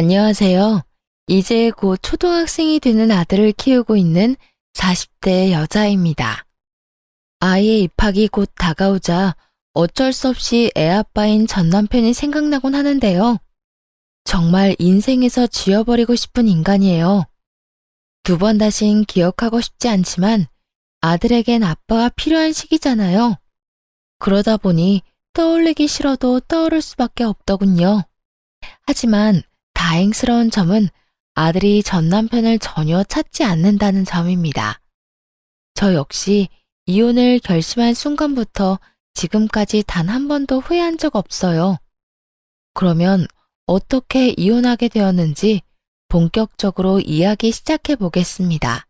안녕하세요. 이제 곧 초등학생이 되는 아들을 키우고 있는 40대 여자입니다. 아이의 입학이 곧 다가오자 어쩔 수 없이 애아빠인 전 남편이 생각나곤 하는데요. 정말 인생에서 지워버리고 싶은 인간이에요. 두 번 다신 기억하고 싶지 않지만 아들에겐 아빠가 필요한 시기잖아요. 그러다 보니 떠올리기 싫어도 떠오를 수밖에 없더군요. 하지만 다행스러운 점은 아들이 전 남편을 전혀 찾지 않는다는 점입니다. 저 역시 이혼을 결심한 순간부터 지금까지 단 한 번도 후회한 적 없어요. 그러면 어떻게 이혼하게 되었는지 본격적으로 이야기 시작해 보겠습니다.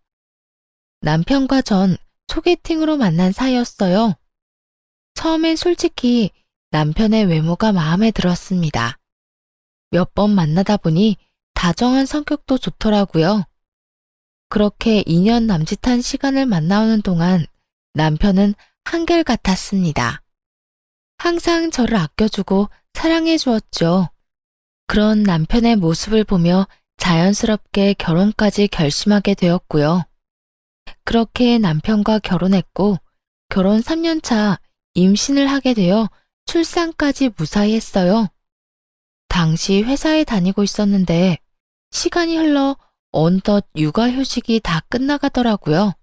남편과 전 소개팅으로 만난 사이였어요. 처음엔 솔직히 남편의 외모가 마음에 들었습니다. 몇 번 만나다 보니 다정한 성격도 좋더라고요. 그렇게 2년 남짓한 시간을 만나오는 동안 남편은 한결같았습니다. 항상 저를 아껴주고 사랑해 주었죠. 그런 남편의 모습을 보며 자연스럽게 결혼까지 결심하게 되었고요. 그렇게 남편과 결혼했고 결혼 3년 차 임신을 하게 되어 출산까지 무사히 했어요. 당시 회사에 다니고 있었는데 시간이 흘러 어느덧 육아휴직이 다 끝나가더라고요.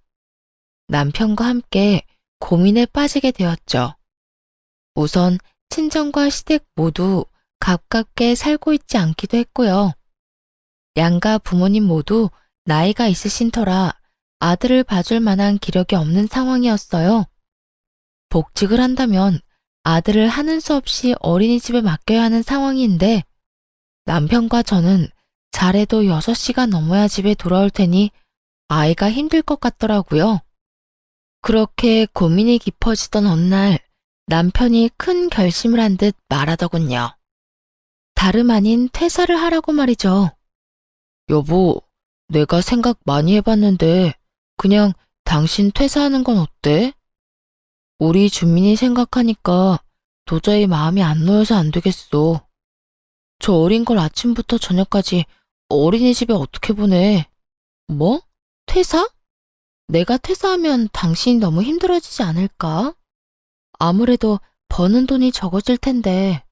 남편과 함께 고민에 빠지게 되었죠. 우선 친정과 시댁 모두 가깝게 살고 있지 않기도 했고요. 양가 부모님 모두 나이가 있으신 터라 아들을 봐줄 만한 기력이 없는 상황이었어요. 복직을 한다면 아들을 하는 수 없이 어린이집에 맡겨야 하는 상황인데 남편과 저는 잘해도 6시가 넘어야 집에 돌아올 테니 아이가 힘들 것 같더라고요. 그렇게 고민이 깊어지던 어느 날 남편이 큰 결심을 한 듯 말하더군요. 다름 아닌 퇴사를 하라고 말이죠. 여보, 내가 생각 많이 해봤는데 그냥 당신 퇴사하는 건 어때? 우리 준민이 생각하니까 도저히 마음이 안 놓여서 안 되겠어. 저 어린 걸 아침부터 저녁까지 어린이집에 어떻게 보내? 뭐? 퇴사? 내가 퇴사하면 당신이 너무 힘들어지지 않을까? 아무래도 버는 돈이 적어질 텐데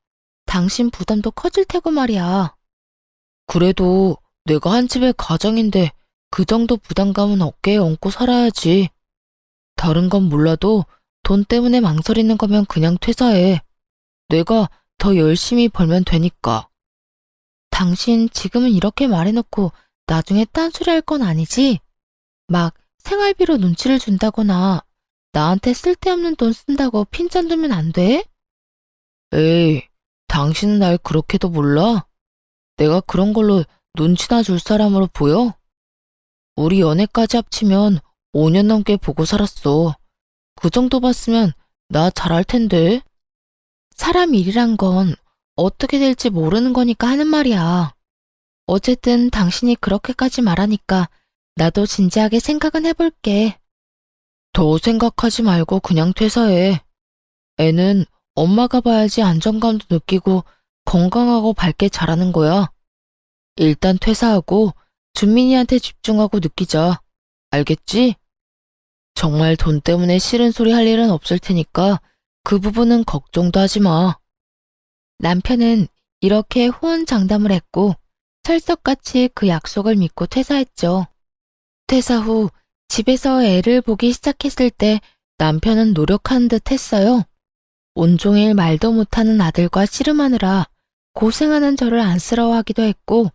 당신 부담도 커질 테고 말이야. 그래도 내가 한 집의 가장인데 그 정도 부담감은 어깨에 얹고 살아야지. 다른 건 몰라도 돈 때문에 망설이는 거면 그냥 퇴사해. 내가 더 열심히 벌면 되니까. 당신 지금은 이렇게 말해놓고 나중에 딴소리 할 건 아니지? 막 생활비로 눈치를 준다거나 나한테 쓸데없는 돈 쓴다고 핀잔 두면 안 돼? 에이, 당신은 날 그렇게도 몰라? 내가 그런 걸로 눈치나 줄 사람으로 보여? 우리 연애까지 합치면 5년 넘게 보고 살았어. 그 정도 봤으면 나 잘할 텐데. 사람 일이란 건 어떻게 될지 모르는 거니까 하는 말이야. 어쨌든 당신이 그렇게까지 말하니까 나도 진지하게 생각은 해볼게. 더 생각하지 말고 그냥 퇴사해. 애는 엄마가 봐야지 안정감도 느끼고 건강하고 밝게 자라는 거야. 일단 퇴사하고 준민이한테 집중하고 느끼자. 알겠지? 정말 돈 때문에 싫은 소리 할 일은 없을 테니까 그 부분은 걱정도 하지 마. 남편은 이렇게 호언장담을 했고 철석같이 그 약속을 믿고 퇴사했죠. 퇴사 후 집에서 애를 보기 시작했을 때 남편은 노력하는 듯 했어요. 온종일 말도 못하는 아들과 씨름하느라 고생하는 저를 안쓰러워하기도 했고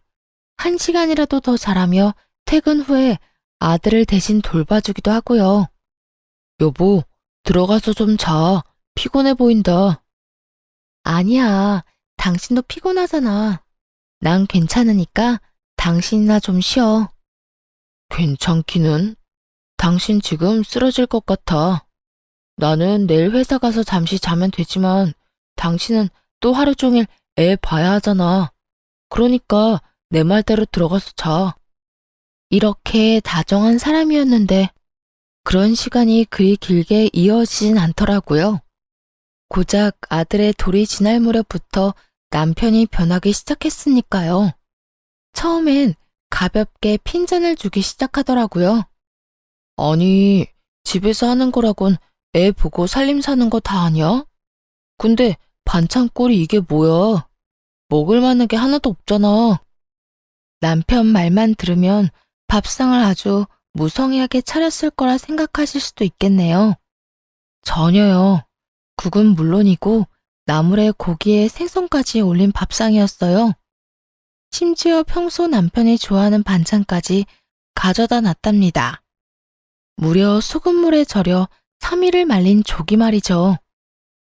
1시간이라도 더 자라며 퇴근 후에 아들을 대신 돌봐주기도 하고요. 여보, 들어가서 좀 자. 피곤해 보인다. 아니야, 당신도 피곤하잖아. 난 괜찮으니까 당신이나 좀 쉬어. 괜찮기는? 당신 지금 쓰러질 것 같아. 나는 내일 회사 가서 잠시 자면 되지만 당신은 또 하루 종일 애 봐야 하잖아. 그러니까 내 말대로 들어가서 자. 이렇게 다정한 사람이었는데 그런 시간이 그리 길게 이어지진 않더라고요. 고작 아들의 돌이 지날 무렵부터 남편이 변하기 시작했으니까요. 처음엔 가볍게 핀잔을 주기 시작하더라고요. 아니, 집에서 하는 거라곤 애 보고 살림 사는 거 다 아냐? 근데 반찬꼴이 이게 뭐야? 먹을 만한 게 하나도 없잖아. 남편 말만 들으면 밥상을 아주 무성의하게 차렸을 거라 생각하실 수도 있겠네요. 전혀요. 국은 물론이고 나물에 고기에 생선까지 올린 밥상이었어요. 심지어 평소 남편이 좋아하는 반찬까지 가져다 놨답니다. 무려 소금물에 절여 3일을 말린 조기 말이죠.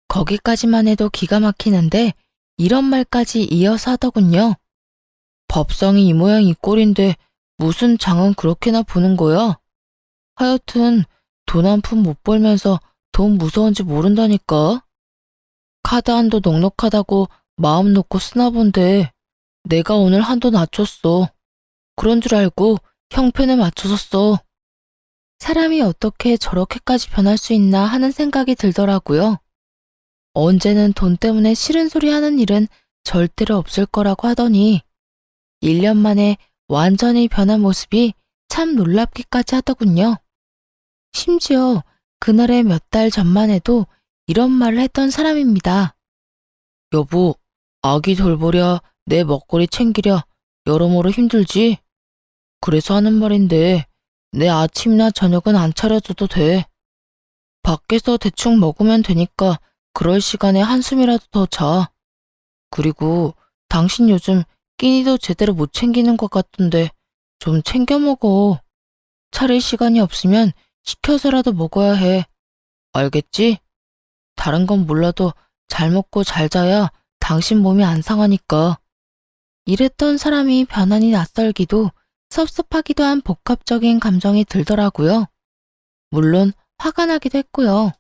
거기까지만 해도 기가 막히는데 이런 말까지 이어서 하더군요. 밥상이 이 모양 이 꼴인데 무슨 장은 그렇게나 보는 거야? 하여튼 돈 한 푼 못 벌면서 돈 무서운지 모른다니까. 카드 한도 넉넉하다고 마음 놓고 쓰나 본데 내가 오늘 한도 낮췄어. 그런 줄 알고 형편에 맞춰서 써. 사람이 어떻게 저렇게까지 변할 수 있나 하는 생각이 들더라고요. 언제는 돈 때문에 싫은 소리 하는 일은 절대로 없을 거라고 하더니 1년 만에 완전히 변한 모습이 참 놀랍기까지 하더군요. 심지어 그날의 몇 달 전만 해도 이런 말을 했던 사람입니다. 여보, 아기 돌보랴, 내 먹거리 챙기랴, 여러모로 힘들지? 그래서 하는 말인데 내 아침이나 저녁은 안 차려줘도 돼. 밖에서 대충 먹으면 되니까 그럴 시간에 한숨이라도 더 자. 그리고 당신 요즘 끼니도 제대로 못 챙기는 것 같던데 좀 챙겨 먹어. 차릴 시간이 없으면 시켜서라도 먹어야 해. 알겠지? 다른 건 몰라도 잘 먹고 잘 자야 당신 몸이 안 상하니까. 이랬던 사람이 변하니 낯설기도 섭섭하기도 한 복합적인 감정이 들더라고요. 물론 화가 나기도 했고요.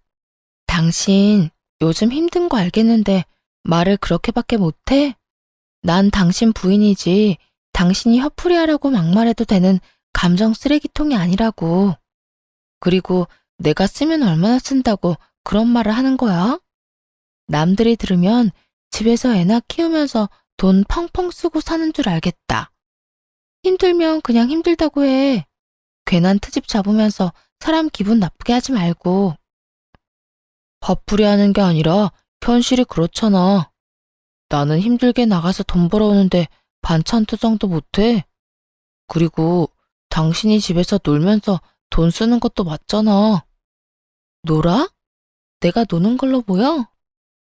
당신 요즘 힘든 거 알겠는데 말을 그렇게밖에 못해? 난 당신 부인이지 당신이 화풀이하라고 막말해도 되는 감정 쓰레기통이 아니라고. 그리고 내가 쓰면 얼마나 쓴다고 그런 말을 하는 거야? 남들이 들으면 집에서 애나 키우면서 돈 펑펑 쓰고 사는 줄 알겠다. 힘들면 그냥 힘들다고 해. 괜한 트집 잡으면서 사람 기분 나쁘게 하지 말고. 화풀이 하는 게 아니라 현실이 그렇잖아. 나는 힘들게 나가서 돈 벌어오는데 반찬 투정도 못해. 그리고 당신이 집에서 놀면서 돈 쓰는 것도 맞잖아. 놀아? 내가 노는 걸로 보여?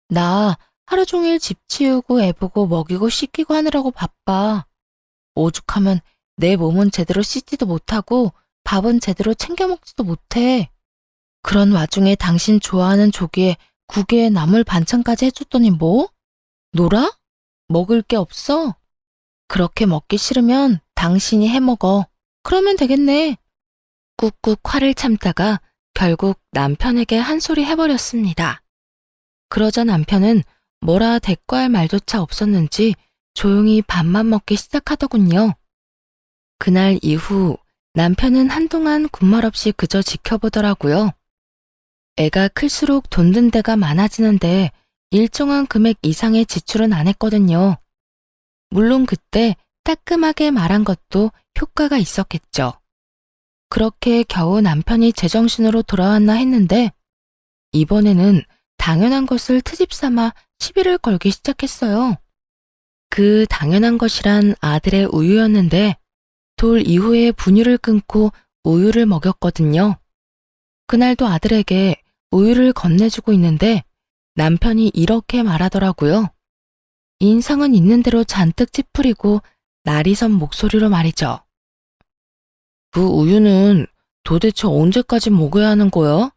나 하루 종일 집 치우고 애 보고 먹이고 씻기고 하느라고 바빠. 오죽하면 내 몸은 제대로 씻지도 못하고 밥은 제대로 챙겨 먹지도 못해. 그런 와중에 당신 좋아하는 조기에 국에 나물 반찬까지 해줬더니 뭐? 놀아? 먹을 게 없어? 그렇게 먹기 싫으면 당신이 해먹어. 그러면 되겠네. 꾹꾹 화를 참다가 결국 남편에게 한 소리 해버렸습니다. 그러자 남편은 뭐라 대꾸할 말조차 없었는지 조용히 밥만 먹기 시작하더군요. 그날 이후 남편은 한동안 군말 없이 그저 지켜보더라고요. 애가 클수록 돈 든 데가 많아지는데 일정한 금액 이상의 지출은 안 했거든요. 물론 그때 따끔하게 말한 것도 효과가 있었겠죠. 그렇게 겨우 남편이 제정신으로 돌아왔나 했는데 이번에는 당연한 것을 트집 삼아 시비를 걸기 시작했어요. 그 당연한 것이란 아들의 우유였는데 돌 이후에 분유를 끊고 우유를 먹였거든요. 그날도 아들에게 우유를 건네주고 있는데 남편이 이렇게 말하더라고요. 인상은 있는 대로 잔뜩 찌푸리고 날이 선 목소리로 말이죠. 그 우유는 도대체 언제까지 먹어야 하는 거야?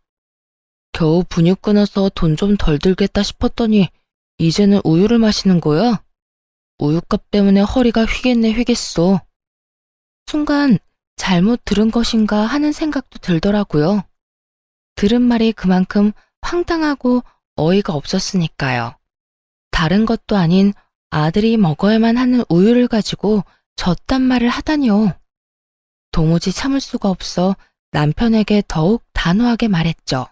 겨우 분유 끊어서 돈 좀 덜 들겠다 싶었더니 이제는 우유를 마시는 거야? 우유값 때문에 허리가 휘겠네 휘겠어. 순간 잘못 들은 것인가 하는 생각도 들더라고요. 들은 말이 그만큼 황당하고 어이가 없었으니까요. 다른 것도 아닌 아들이 먹어야만 하는 우유를 가지고 저딴 말을 하다니요. 도무지 참을 수가 없어 남편에게 더욱 단호하게 말했죠.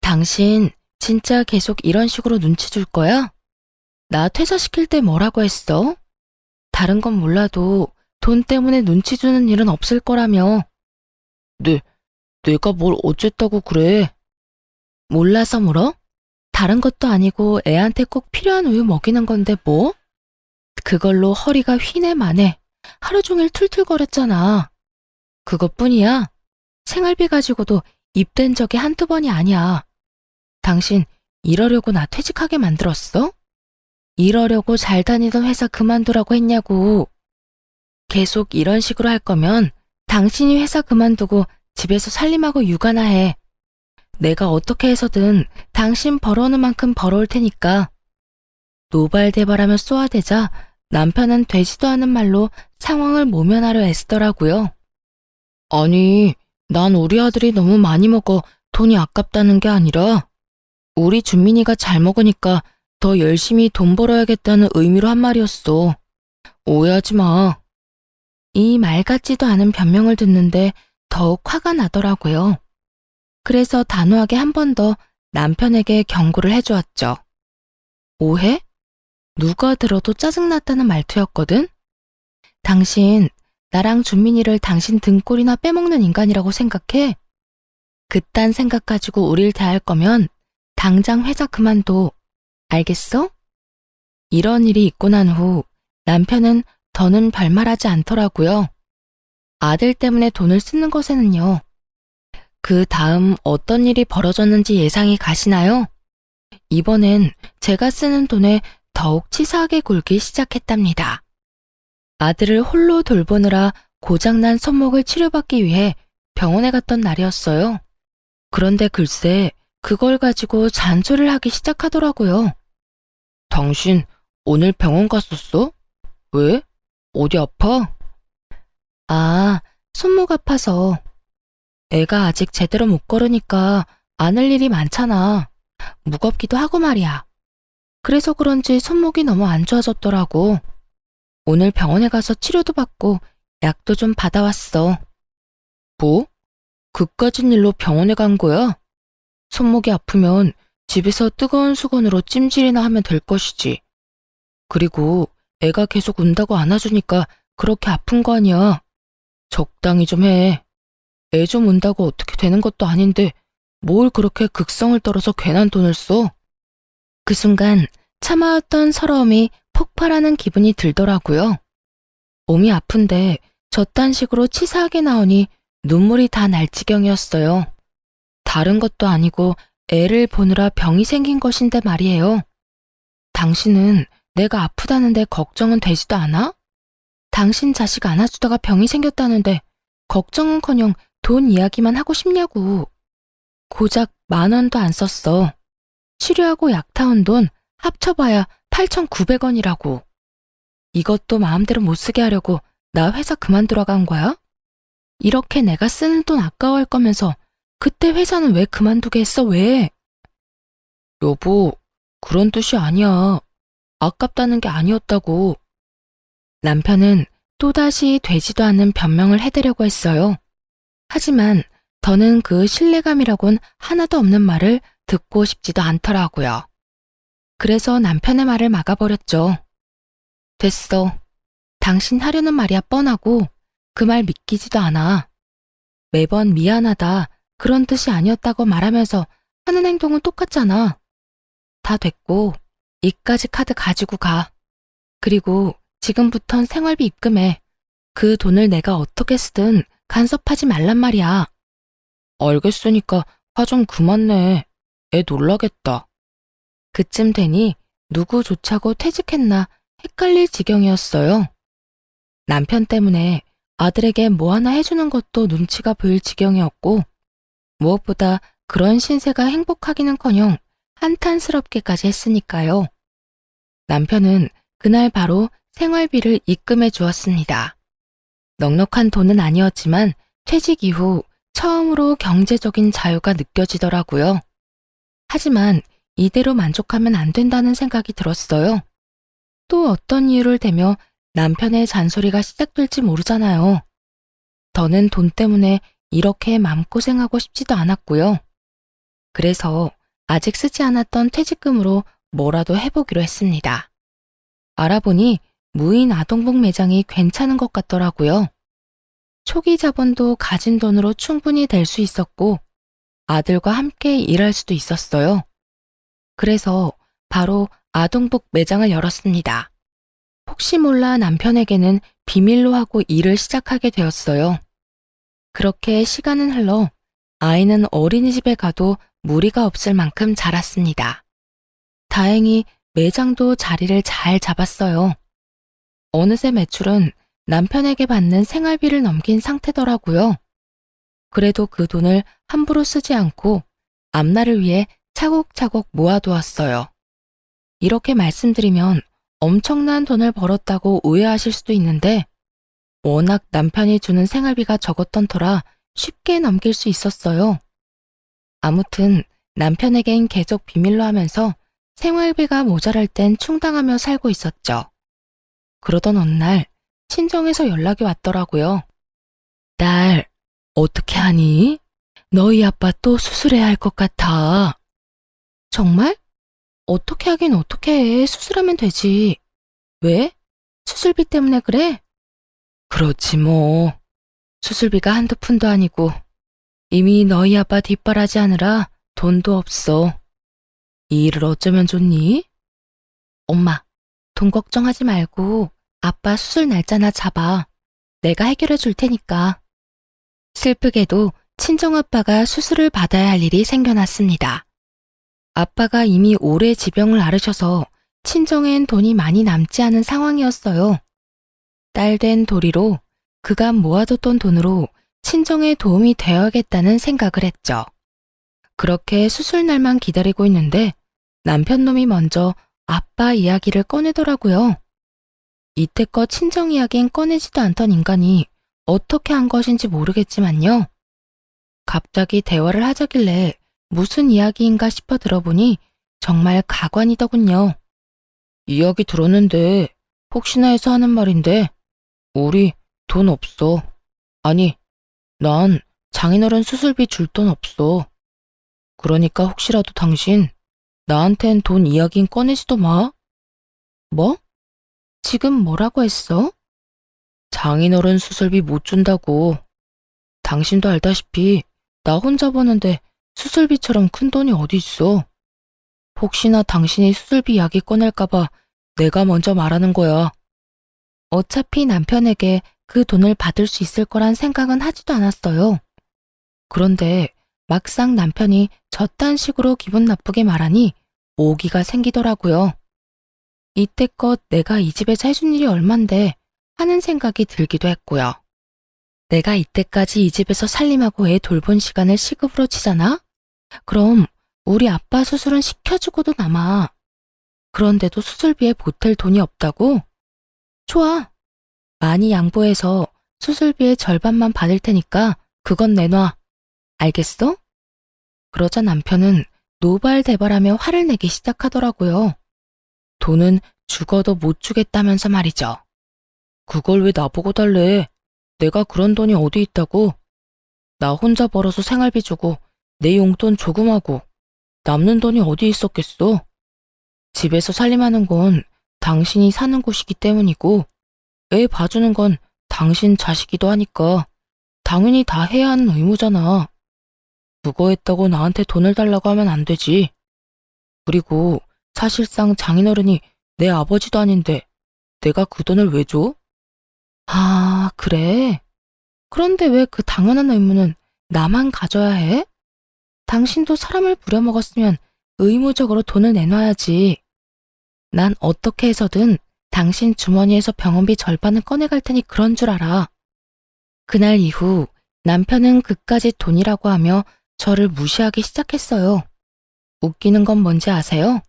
당신 진짜 계속 이런 식으로 눈치 줄 거야? 나 퇴사시킬 때 뭐라고 했어? 다른 건 몰라도 돈 때문에 눈치 주는 일은 없을 거라며. 내가 뭘 어쨌다고 그래? 몰라서 물어? 다른 것도 아니고 애한테 꼭 필요한 우유 먹이는 건데 뭐? 그걸로 허리가 휘네 마네. 하루 종일 툴툴거렸잖아. 그것뿐이야. 생활비 가지고도 입댄 적이 한두 번이 아니야. 당신 이러려고 나 퇴직하게 만들었어? 이러려고 잘 다니던 회사 그만두라고 했냐고. 계속 이런 식으로 할 거면 당신이 회사 그만두고 집에서 살림하고 육아나 해. 내가 어떻게 해서든 당신 벌어오는 만큼 벌어올 테니까. 노발대발하며 쏘아대자 남편은 되지도 않은 말로 상황을 모면하려 애쓰더라고요. 아니, 난 우리 아들이 너무 많이 먹어 돈이 아깝다는 게 아니라 우리 준민이가 잘 먹으니까 더 열심히 돈 벌어야겠다는 의미로 한 말이었어. 오해하지 마. 이 말 같지도 않은 변명을 듣는데 더욱 화가 나더라고요. 그래서 단호하게 한 번 더 남편에게 경고를 해주었죠. 오해? 누가 들어도 짜증났다는 말투였거든? 당신, 나랑 준민이를 당신 등골이나 빼먹는 인간이라고 생각해? 그딴 생각 가지고 우릴 대할 거면 당장 회사 그만둬. 알겠어? 이런 일이 있고 난 후 남편은 더는 별말하지 않더라고요. 아들 때문에 돈을 쓰는 것에는요. 그 다음 어떤 일이 벌어졌는지 예상이 가시나요? 이번엔 제가 쓰는 돈에 더욱 치사하게 굴기 시작했답니다. 아들을 홀로 돌보느라 고장난 손목을 치료받기 위해 병원에 갔던 날이었어요. 그런데 글쎄 그걸 가지고 잔소리를 하기 시작하더라고요. 당신 오늘 병원 갔었어? 왜? 어디 아파? 아, 손목 아파서. 애가 아직 제대로 못 걸으니까 안을 일이 많잖아. 무겁기도 하고 말이야. 그래서 그런지 손목이 너무 안 좋아졌더라고. 오늘 병원에 가서 치료도 받고 약도 좀 받아왔어. 뭐? 그까진 일로 병원에 간 거야? 손목이 아프면 집에서 뜨거운 수건으로 찜질이나 하면 될 것이지. 그리고 애가 계속 운다고 안아주니까 그렇게 아픈 거 아니야. 적당히 좀 해. 애 좀 운다고 어떻게 되는 것도 아닌데 뭘 그렇게 극성을 떨어서 괜한 돈을 써? 그 순간 참아왔던 서러움이 폭발하는 기분이 들더라고요. 몸이 아픈데 저딴 식으로 치사하게 나오니 눈물이 다 날 지경이었어요. 다른 것도 아니고 애를 보느라 병이 생긴 것인데 말이에요. 당신은 내가 아프다는데 걱정은 되지도 않아? 당신 자식 안아주다가 병이 생겼다는데 걱정은커녕 돈 이야기만 하고 싶냐고. 고작 10,000원도 안 썼어. 치료하고 약 타온 돈 합쳐봐야 8,900원이라고. 이것도 마음대로 못 쓰게 하려고 나 회사 그만두러 간 거야? 이렇게 내가 쓰는 돈 아까워할 거면서 그때 회사는 왜 그만두게 했어, 왜? 여보, 그런 뜻이 아니야. 아깝다는 게 아니었다고. 남편은 또다시 되지도 않는 변명을 해대려고 했어요. 하지만 더는 그 신뢰감이라곤 하나도 없는 말을 듣고 싶지도 않더라고요. 그래서 남편의 말을 막아버렸죠. 됐어. 당신 하려는 말이야 뻔하고 그 말 믿기지도 않아. 매번 미안하다 그런 뜻이 아니었다고 말하면서 하는 행동은 똑같잖아. 다 됐고 이까지 카드 가지고 가. 그리고 지금부턴 생활비 입금해. 그 돈을 내가 어떻게 쓰든 간섭하지 말란 말이야. 알겠으니까 화 좀 그만 내. 애 놀라겠다. 그쯤 되니 누구조차고 퇴직했나 헷갈릴 지경이었어요. 남편 때문에 아들에게 뭐 하나 해주는 것도 눈치가 보일 지경이었고 무엇보다 그런 신세가 행복하기는커녕 한탄스럽게까지 했으니까요. 남편은 그날 바로 생활비를 입금해 주었습니다. 넉넉한 돈은 아니었지만 퇴직 이후 처음으로 경제적인 자유가 느껴지더라고요. 하지만 이대로 만족하면 안 된다는 생각이 들었어요. 또 어떤 이유를 대며 남편의 잔소리가 시작될지 모르잖아요. 더는 돈 때문에 이렇게 마음고생하고 싶지도 않았고요. 그래서 아직 쓰지 않았던 퇴직금으로 뭐라도 해보기로 했습니다. 알아보니 무인 아동복 매장이 괜찮은 것 같더라고요. 초기 자본도 가진 돈으로 충분히 될 수 있었고 아들과 함께 일할 수도 있었어요. 그래서 바로 아동복 매장을 열었습니다. 혹시 몰라 남편에게는 비밀로 하고 일을 시작하게 되었어요. 그렇게 시간은 흘러 아이는 어린이집에 가도 무리가 없을 만큼 자랐습니다. 다행히 매장도 자리를 잘 잡았어요. 어느새 매출은 남편에게 받는 생활비를 넘긴 상태더라고요. 그래도 그 돈을 함부로 쓰지 않고 앞날을 위해 차곡차곡 모아두었어요. 이렇게 말씀드리면 엄청난 돈을 벌었다고 오해하실 수도 있는데 워낙 남편이 주는 생활비가 적었던 터라 쉽게 넘길 수 있었어요. 아무튼 남편에겐 계속 비밀로 하면서 생활비가 모자랄 땐 충당하며 살고 있었죠. 그러던 어느 날 친정에서 연락이 왔더라고요. 딸, 어떻게 하니? 너희 아빠 또 수술해야 할 것 같아. 정말? 어떻게 하긴 어떻게 해. 수술하면 되지. 왜? 수술비 때문에 그래? 그렇지 뭐. 수술비가 한두 푼도 아니고 이미 너희 아빠 뒷바라지 하느라 돈도 없어. 이 일을 어쩌면 좋니? 엄마, 돈 걱정하지 말고 아빠 수술 날짜나 잡아. 내가 해결해 줄 테니까. 슬프게도 친정아빠가 수술을 받아야 할 일이 생겨났습니다. 아빠가 이미 오래 지병을 앓으셔서 친정엔 돈이 많이 남지 않은 상황이었어요. 딸 된 도리로 그간 모아뒀던 돈으로 친정에 도움이 되어야겠다는 생각을 했죠. 그렇게 수술 날만 기다리고 있는데 남편 놈이 먼저 아빠 이야기를 꺼내더라고요. 이때껏 친정 이야기는 꺼내지도 않던 인간이 어떻게 한 것인지 모르겠지만요. 갑자기 대화를 하자길래 무슨 이야기인가 싶어 들어보니 정말 가관이더군요. 이야기 들었는데 혹시나 해서 하는 말인데 우리 돈 없어. 아니, 난 장인어른 수술비 줄 돈 없어. 그러니까 혹시라도 당신 나한텐 돈 이야긴 꺼내지도 마. 뭐? 지금 뭐라고 했어? 장인어른 수술비 못 준다고. 당신도 알다시피 나 혼자 버는데 수술비처럼 큰 돈이 어디 있어. 혹시나 당신이 수술비 이야기 꺼낼까봐 내가 먼저 말하는 거야. 어차피 남편에게 그 돈을 받을 수 있을 거란 생각은 하지도 않았어요. 그런데 막상 남편이 저딴 식으로 기분 나쁘게 말하니 오기가 생기더라고요. 이때껏 내가 이 집에서 해준 일이 얼만데 하는 생각이 들기도 했고요. 내가 이때까지 이 집에서 살림하고 애 돌본 시간을 시급으로 치잖아? 그럼 우리 아빠 수술은 시켜주고도 남아. 그런데도 수술비에 보탤 돈이 없다고? 좋아. 많이 양보해서 수술비의 절반만 받을 테니까 그건 내놔. 알겠어? 그러자 남편은 노발대발하며 화를 내기 시작하더라고요. 돈은 죽어도 못 주겠다면서 말이죠. 그걸 왜 나보고 달래? 내가 그런 돈이 어디 있다고? 나 혼자 벌어서 생활비 주고 내 용돈 조금하고 남는 돈이 어디 있었겠어? 집에서 살림하는 건 당신이 사는 곳이기 때문이고 애 봐주는 건 당신 자식이기도 하니까 당연히 다 해야 하는 의무잖아. 그거 했다고 나한테 돈을 달라고 하면 안 되지. 그리고 사실상 장인어른이 내 아버지도 아닌데 내가 그 돈을 왜 줘? 아, 그래? 그런데 왜 그 당연한 의무는 나만 가져야 해? 당신도 사람을 부려먹었으면 의무적으로 돈을 내놔야지. 난 어떻게 해서든 당신 주머니에서 병원비 절반을 꺼내갈 테니 그런 줄 알아. 그날 이후 남편은 그까짓 돈이라고 하며 저를 무시하기 시작했어요. 웃기는 건 뭔지 아세요?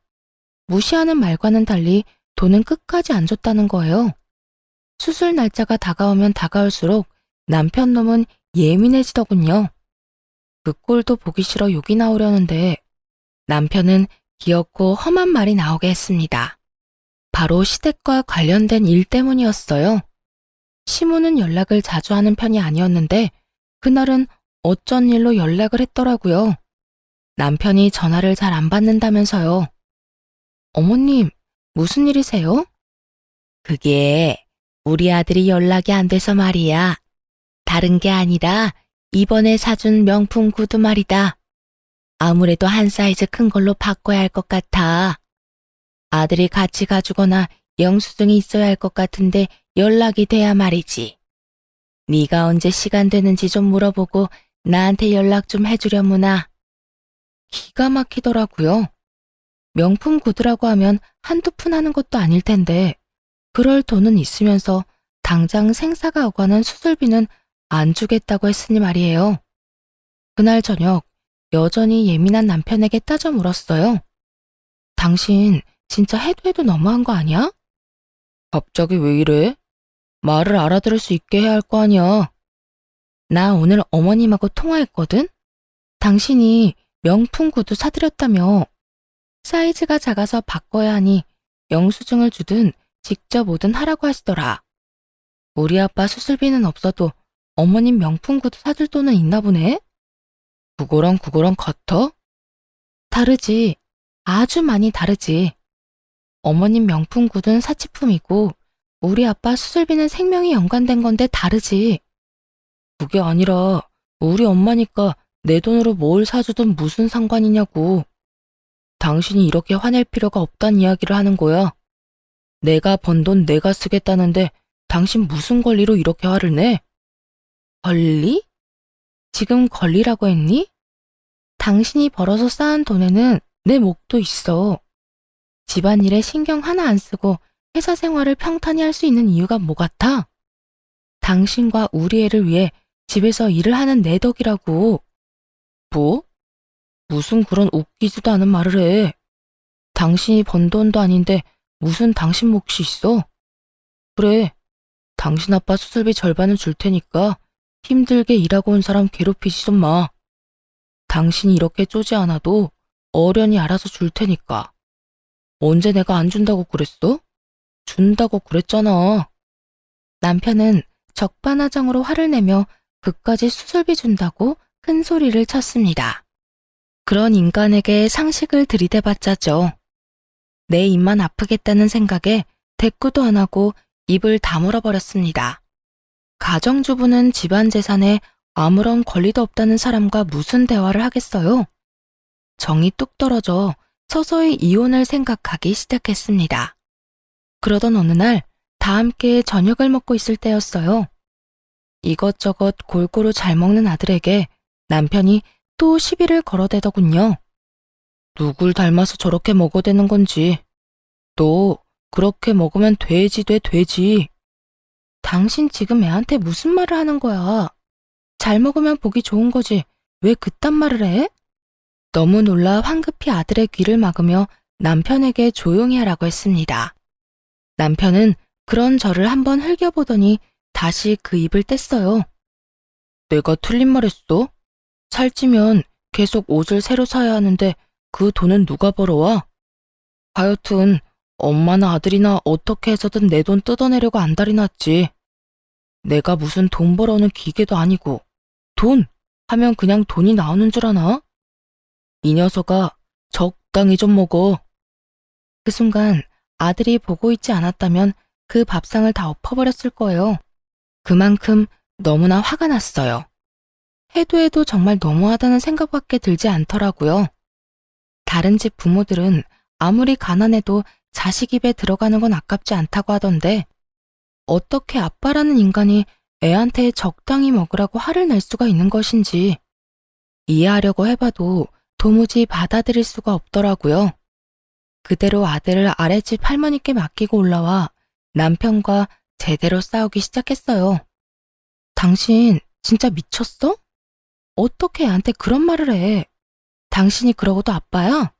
무시하는 말과는 달리 돈은 끝까지 안 줬다는 거예요. 수술 날짜가 다가오면 다가올수록 남편 놈은 예민해지더군요. 그 꼴도 보기 싫어 욕이 나오려는데 남편은 귀엽고 험한 말이 나오게 했습니다. 바로 시댁과 관련된 일 때문이었어요. 시모는 연락을 자주 하는 편이 아니었는데 그날은 어쩐 일로 연락을 했더라고요. 남편이 전화를 잘 안 받는다면서요. 어머님, 무슨 일이세요? 그게 우리 아들이 연락이 안 돼서 말이야. 다른 게 아니라 이번에 사준 명품 구두 말이다. 아무래도 한 사이즈 큰 걸로 바꿔야 할 것 같아. 아들이 같이 가주거나 영수증이 있어야 할 것 같은데 연락이 돼야 말이지. 네가 언제 시간 되는지 좀 물어보고 나한테 연락 좀 해주려무나. 기가 막히더라고요. 명품 구두라고 하면 한두 푼 하는 것도 아닐 텐데 그럴 돈은 있으면서 당장 생사가 오가는 수술비는 안 주겠다고 했으니 말이에요. 그날 저녁 여전히 예민한 남편에게 따져 물었어요. 당신 진짜 해도 해도 너무한 거 아니야? 갑자기 왜 이래? 말을 알아들을 수 있게 해야 할 거 아니야. 나 오늘 어머님하고 통화했거든? 당신이 명품 구두 사드렸다며. 사이즈가 작아서 바꿔야 하니 영수증을 주든 직접 오든 하라고 하시더라. 우리 아빠 수술비는 없어도 어머님 명품 구두 사줄 돈은 있나 보네? 그거랑 같아? 다르지. 아주 많이 다르지. 어머님 명품 구두는 사치품이고 우리 아빠 수술비는 생명이 연관된 건데 다르지. 그게 아니라 우리 엄마니까 내 돈으로 뭘 사주든 무슨 상관이냐고. 당신이 이렇게 화낼 필요가 없단 이야기를 하는 거야. 내가 번 돈 내가 쓰겠다는데 당신 무슨 권리로 이렇게 화를 내? 권리? 지금 권리라고 했니? 당신이 벌어서 쌓은 돈에는 내 몫도 있어. 집안일에 신경 하나 안 쓰고 회사 생활을 평탄히 할 수 있는 이유가 뭐 같아? 당신과 우리 애를 위해 집에서 일을 하는 내 덕이라고. 뭐? 무슨 그런 웃기지도 않은 말을 해. 당신이 번 돈도 아닌데 무슨 당신 몫이 있어? 그래, 당신 아빠 수술비 절반은 줄 테니까 힘들게 일하고 온 사람 괴롭히지 좀 마. 당신이 이렇게 쪼지 않아도 어련히 알아서 줄 테니까. 언제 내가 안 준다고 그랬어? 준다고 그랬잖아. 남편은 적반하장으로 화를 내며 그까지 수술비 준다고 큰 소리를 쳤습니다. 그런 인간에게 상식을 들이대봤자죠. 내 입만 아프겠다는 생각에 대꾸도 안 하고 입을 다물어 버렸습니다. 가정주부는 집안 재산에 아무런 권리도 없다는 사람과 무슨 대화를 하겠어요? 정이 뚝 떨어져 서서히 이혼을 생각하기 시작했습니다. 그러던 어느 날 다 함께 저녁을 먹고 있을 때였어요. 이것저것 골고루 잘 먹는 아들에게 남편이 또 시비를 걸어대더군요. 누굴 닮아서 저렇게 먹어대는 건지. 너 그렇게 먹으면 돼지 돼 돼지. 당신 지금 애한테 무슨 말을 하는 거야? 잘 먹으면 보기 좋은 거지. 왜 그딴 말을 해? 너무 놀라 황급히 아들의 귀를 막으며 남편에게 조용히 하라고 했습니다. 남편은 그런 저를 한번 흘겨보더니 다시 그 입을 뗐어요. 내가 틀린 말 했어? 살찌면 계속 옷을 새로 사야 하는데 그 돈은 누가 벌어와? 하여튼 엄마나 아들이나 어떻게 해서든 내 돈 뜯어내려고 안달이 났지. 내가 무슨 돈 벌어오는 기계도 아니고 돈 하면 그냥 돈이 나오는 줄 아나? 이 녀석아, 적당히 좀 먹어. 그 순간 아들이 보고 있지 않았다면 그 밥상을 다 엎어버렸을 거예요. 그만큼 너무나 화가 났어요. 해도 해도 정말 너무하다는 생각밖에 들지 않더라고요. 다른 집 부모들은 아무리 가난해도 자식 입에 들어가는 건 아깝지 않다고 하던데 어떻게 아빠라는 인간이 애한테 적당히 먹으라고 화를 낼 수가 있는 것인지 이해하려고 해봐도 도무지 받아들일 수가 없더라고요. 그대로 아들을 아랫집 할머니께 맡기고 올라와 남편과 제대로 싸우기 시작했어요. 당신 진짜 미쳤어? 어떻게 애한테 그런 말을 해? 당신이 그러고도 아빠야?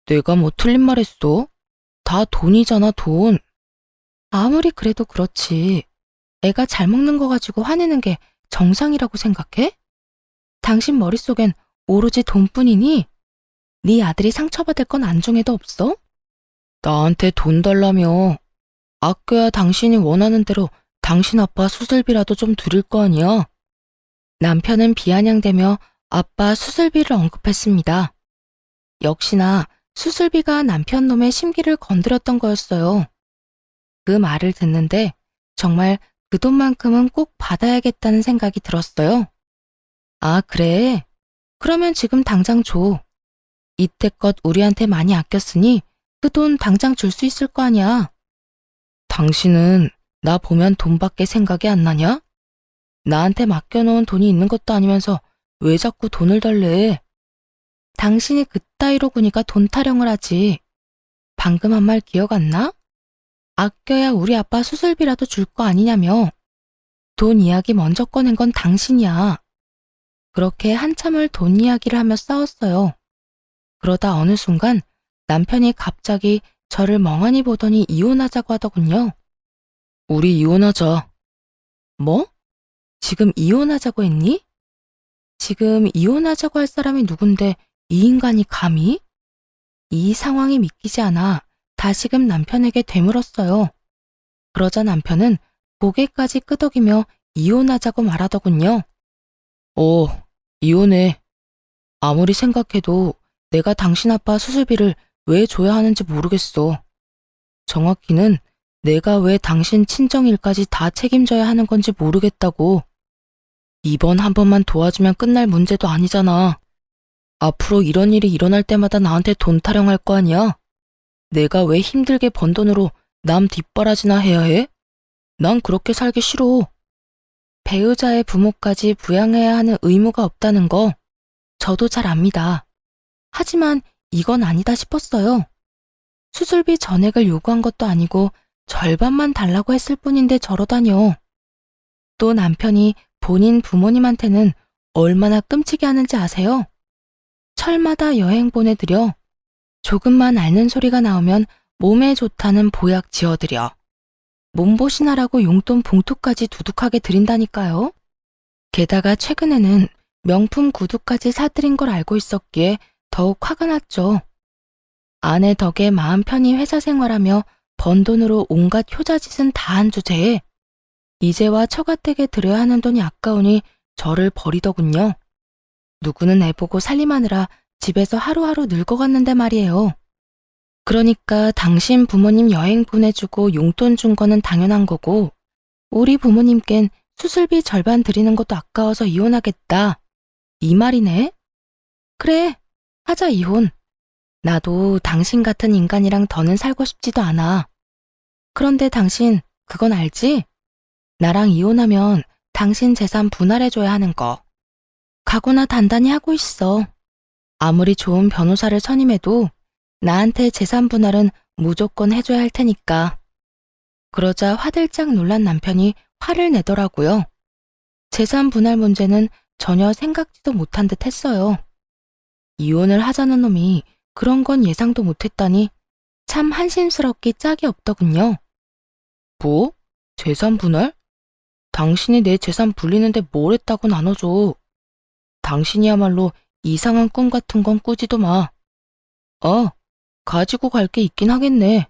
내가 뭐 틀린 말 했어? 다 돈이잖아, 돈. 아무리 그래도 그렇지. 애가 잘 먹는 거 가지고 화내는 게 정상이라고 생각해? 당신 머릿속엔 오로지 돈뿐이니? 네 아들이 상처받을 건 안중에도 없어? 나한테 돈 달라며. 아껴야 당신이 원하는 대로 당신 아빠 수술비라도 좀 드릴 거 아니야. 남편은 비아냥대며 아빠 수술비를 언급했습니다. 역시나 수술비가 남편 놈의 심기를 건드렸던 거였어요. 그 말을 듣는데 정말 그 돈만큼은 꼭 받아야겠다는 생각이 들었어요. 아, 그래? 그러면 지금 당장 줘. 이때껏 우리한테 많이 아꼈으니 그 돈 당장 줄 수 있을 거 아니야. 당신은 나 보면 돈밖에 생각이 안 나냐? 나한테 맡겨놓은 돈이 있는 것도 아니면서 왜 자꾸 돈을 달래? 당신이 그따위로 구니까 돈 타령을 하지. 방금 한 말 기억 안 나? 아껴야 우리 아빠 수술비라도 줄 거 아니냐며. 돈 이야기 먼저 꺼낸 건 당신이야. 그렇게 한참을 돈 이야기를 하며 싸웠어요. 그러다 어느 순간 남편이 갑자기 저를 멍하니 보더니 이혼하자고 하더군요. 우리 이혼하자. 뭐? 지금 이혼하자고 했니? 지금 이혼하자고 할 사람이 누군데 이 인간이 감히? 이 상황이 믿기지 않아 다시금 남편에게 되물었어요. 그러자 남편은 고개까지 끄덕이며 이혼하자고 말하더군요. 이혼해. 아무리 생각해도 내가 당신 아빠 수술비를 왜 줘야 하는지 모르겠어. 정확히는 내가 왜 당신 친정일까지 다 책임져야 하는 건지 모르겠다고. 이번 한 번만 도와주면 끝날 문제도 아니잖아. 앞으로 이런 일이 일어날 때마다 나한테 돈 타령할 거 아니야? 내가 왜 힘들게 번 돈으로 남 뒷바라지나 해야 해? 난 그렇게 살기 싫어. 배우자의 부모까지 부양해야 하는 의무가 없다는 거 저도 잘 압니다. 하지만 이건 아니다 싶었어요. 수술비 전액을 요구한 것도 아니고 절반만 달라고 했을 뿐인데 저러다뇨. 또 남편이 본인 부모님한테는 얼마나 끔찍해 하는지 아세요? 철마다 여행 보내드려. 조금만 앓는 소리가 나오면 몸에 좋다는 보약 지어드려. 몸보신하라고 용돈 봉투까지 두둑하게 드린다니까요. 게다가 최근에는 명품 구두까지 사드린 걸 알고 있었기에 더욱 화가 났죠. 아내 덕에 마음 편히 회사 생활하며 번 돈으로 온갖 효자짓은 다 한 주제에 이제와 처가댁에 들여야 하는 돈이 아까우니 저를 버리더군요. 누구는 애보고 살림하느라 집에서 하루하루 늙어갔는데 말이에요. 그러니까 당신 부모님 여행 보내주고 용돈 준 거는 당연한 거고 우리 부모님껜 수술비 절반 드리는 것도 아까워서 이혼하겠다. 이 말이네? 그래, 하자 이혼. 나도 당신 같은 인간이랑 더는 살고 싶지도 않아. 그런데 당신 그건 알지? 나랑 이혼하면 당신 재산 분할해줘야 하는 거. 각오나 단단히 하고 있어. 아무리 좋은 변호사를 선임해도 나한테 재산 분할은 무조건 해줘야 할 테니까. 그러자 화들짝 놀란 남편이 화를 내더라고요. 재산 분할 문제는 전혀 생각지도 못한 듯 했어요. 이혼을 하자는 놈이 그런 건 예상도 못했다니 참 한심스럽기 짝이 없더군요. 뭐? 재산 분할? 당신이 내 재산 불리는데 뭘 했다고 나눠줘. 당신이야말로 이상한 꿈 같은 건 꾸지도 마. 가지고 갈 게 있긴 하겠네.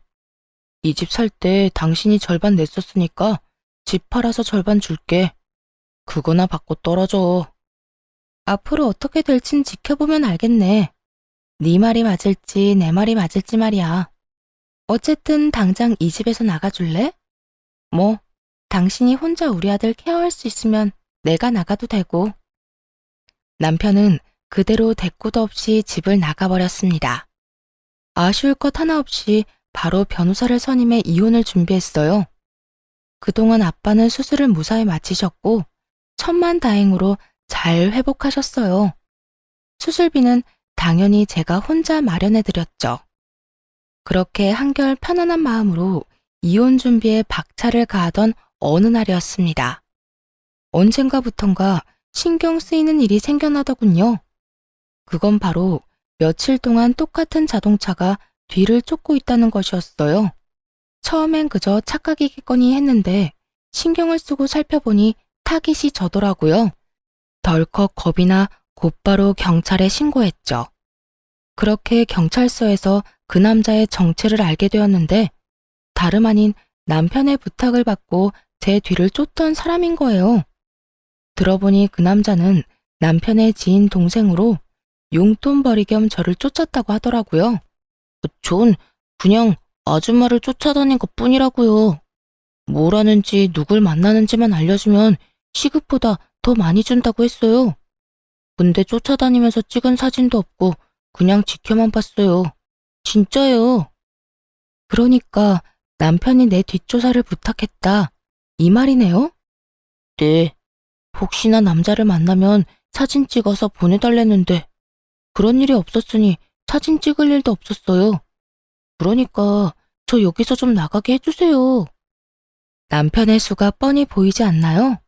이 집 살 때 당신이 절반 냈었으니까 집 팔아서 절반 줄게. 그거나 받고 떨어져. 앞으로 어떻게 될진 지켜보면 알겠네. 네 말이 맞을지 내 말이 맞을지 말이야. 어쨌든 당장 이 집에서 나가줄래? 뭐, 당신이 혼자 우리 아들 케어할 수 있으면 내가 나가도 되고. 남편은 그대로 대꾸도 없이 집을 나가버렸습니다. 아쉬울 것 하나 없이 바로 변호사를 선임해 이혼을 준비했어요. 그동안 아빠는 수술을 무사히 마치셨고 천만다행으로 잘 회복하셨어요. 수술비는 당연히 제가 혼자 마련해드렸죠. 그렇게 한결 편안한 마음으로 이혼 준비에 박차를 가하던 어느 날이었습니다. 언젠가부턴가 신경 쓰이는 일이 생겨나더군요. 그건 바로 며칠 동안 똑같은 자동차가 뒤를 쫓고 있다는 것이었어요. 처음엔 그저 착각이겠거니 했는데 신경을 쓰고 살펴보니 타깃이 저더라고요. 덜컥 겁이 나 곧바로 경찰에 신고했죠. 그렇게 경찰서에서 그 남자의 정체를 알게 되었는데 다름 아닌 남편의 부탁을 받고 제 뒤를 쫓던 사람인 거예요. 들어보니 그 남자는 남편의 지인 동생으로 용돈벌이 겸 저를 쫓았다고 하더라고요. 전 그냥 아줌마를 쫓아다닌 것뿐이라고요. 뭘 하는지 누굴 만나는지만 알려주면 시급보다 더 많이 준다고 했어요. 근데 쫓아다니면서 찍은 사진도 없고 그냥 지켜만 봤어요. 진짜예요. 그러니까 남편이 내 뒷조사를 부탁했다. 이 말이네요? 네. 혹시나 남자를 만나면 사진 찍어서 보내달랬는데 그런 일이 없었으니 사진 찍을 일도 없었어요. 그러니까 저 여기서 좀 나가게 해주세요. 남편의 수가 뻔히 보이지 않나요?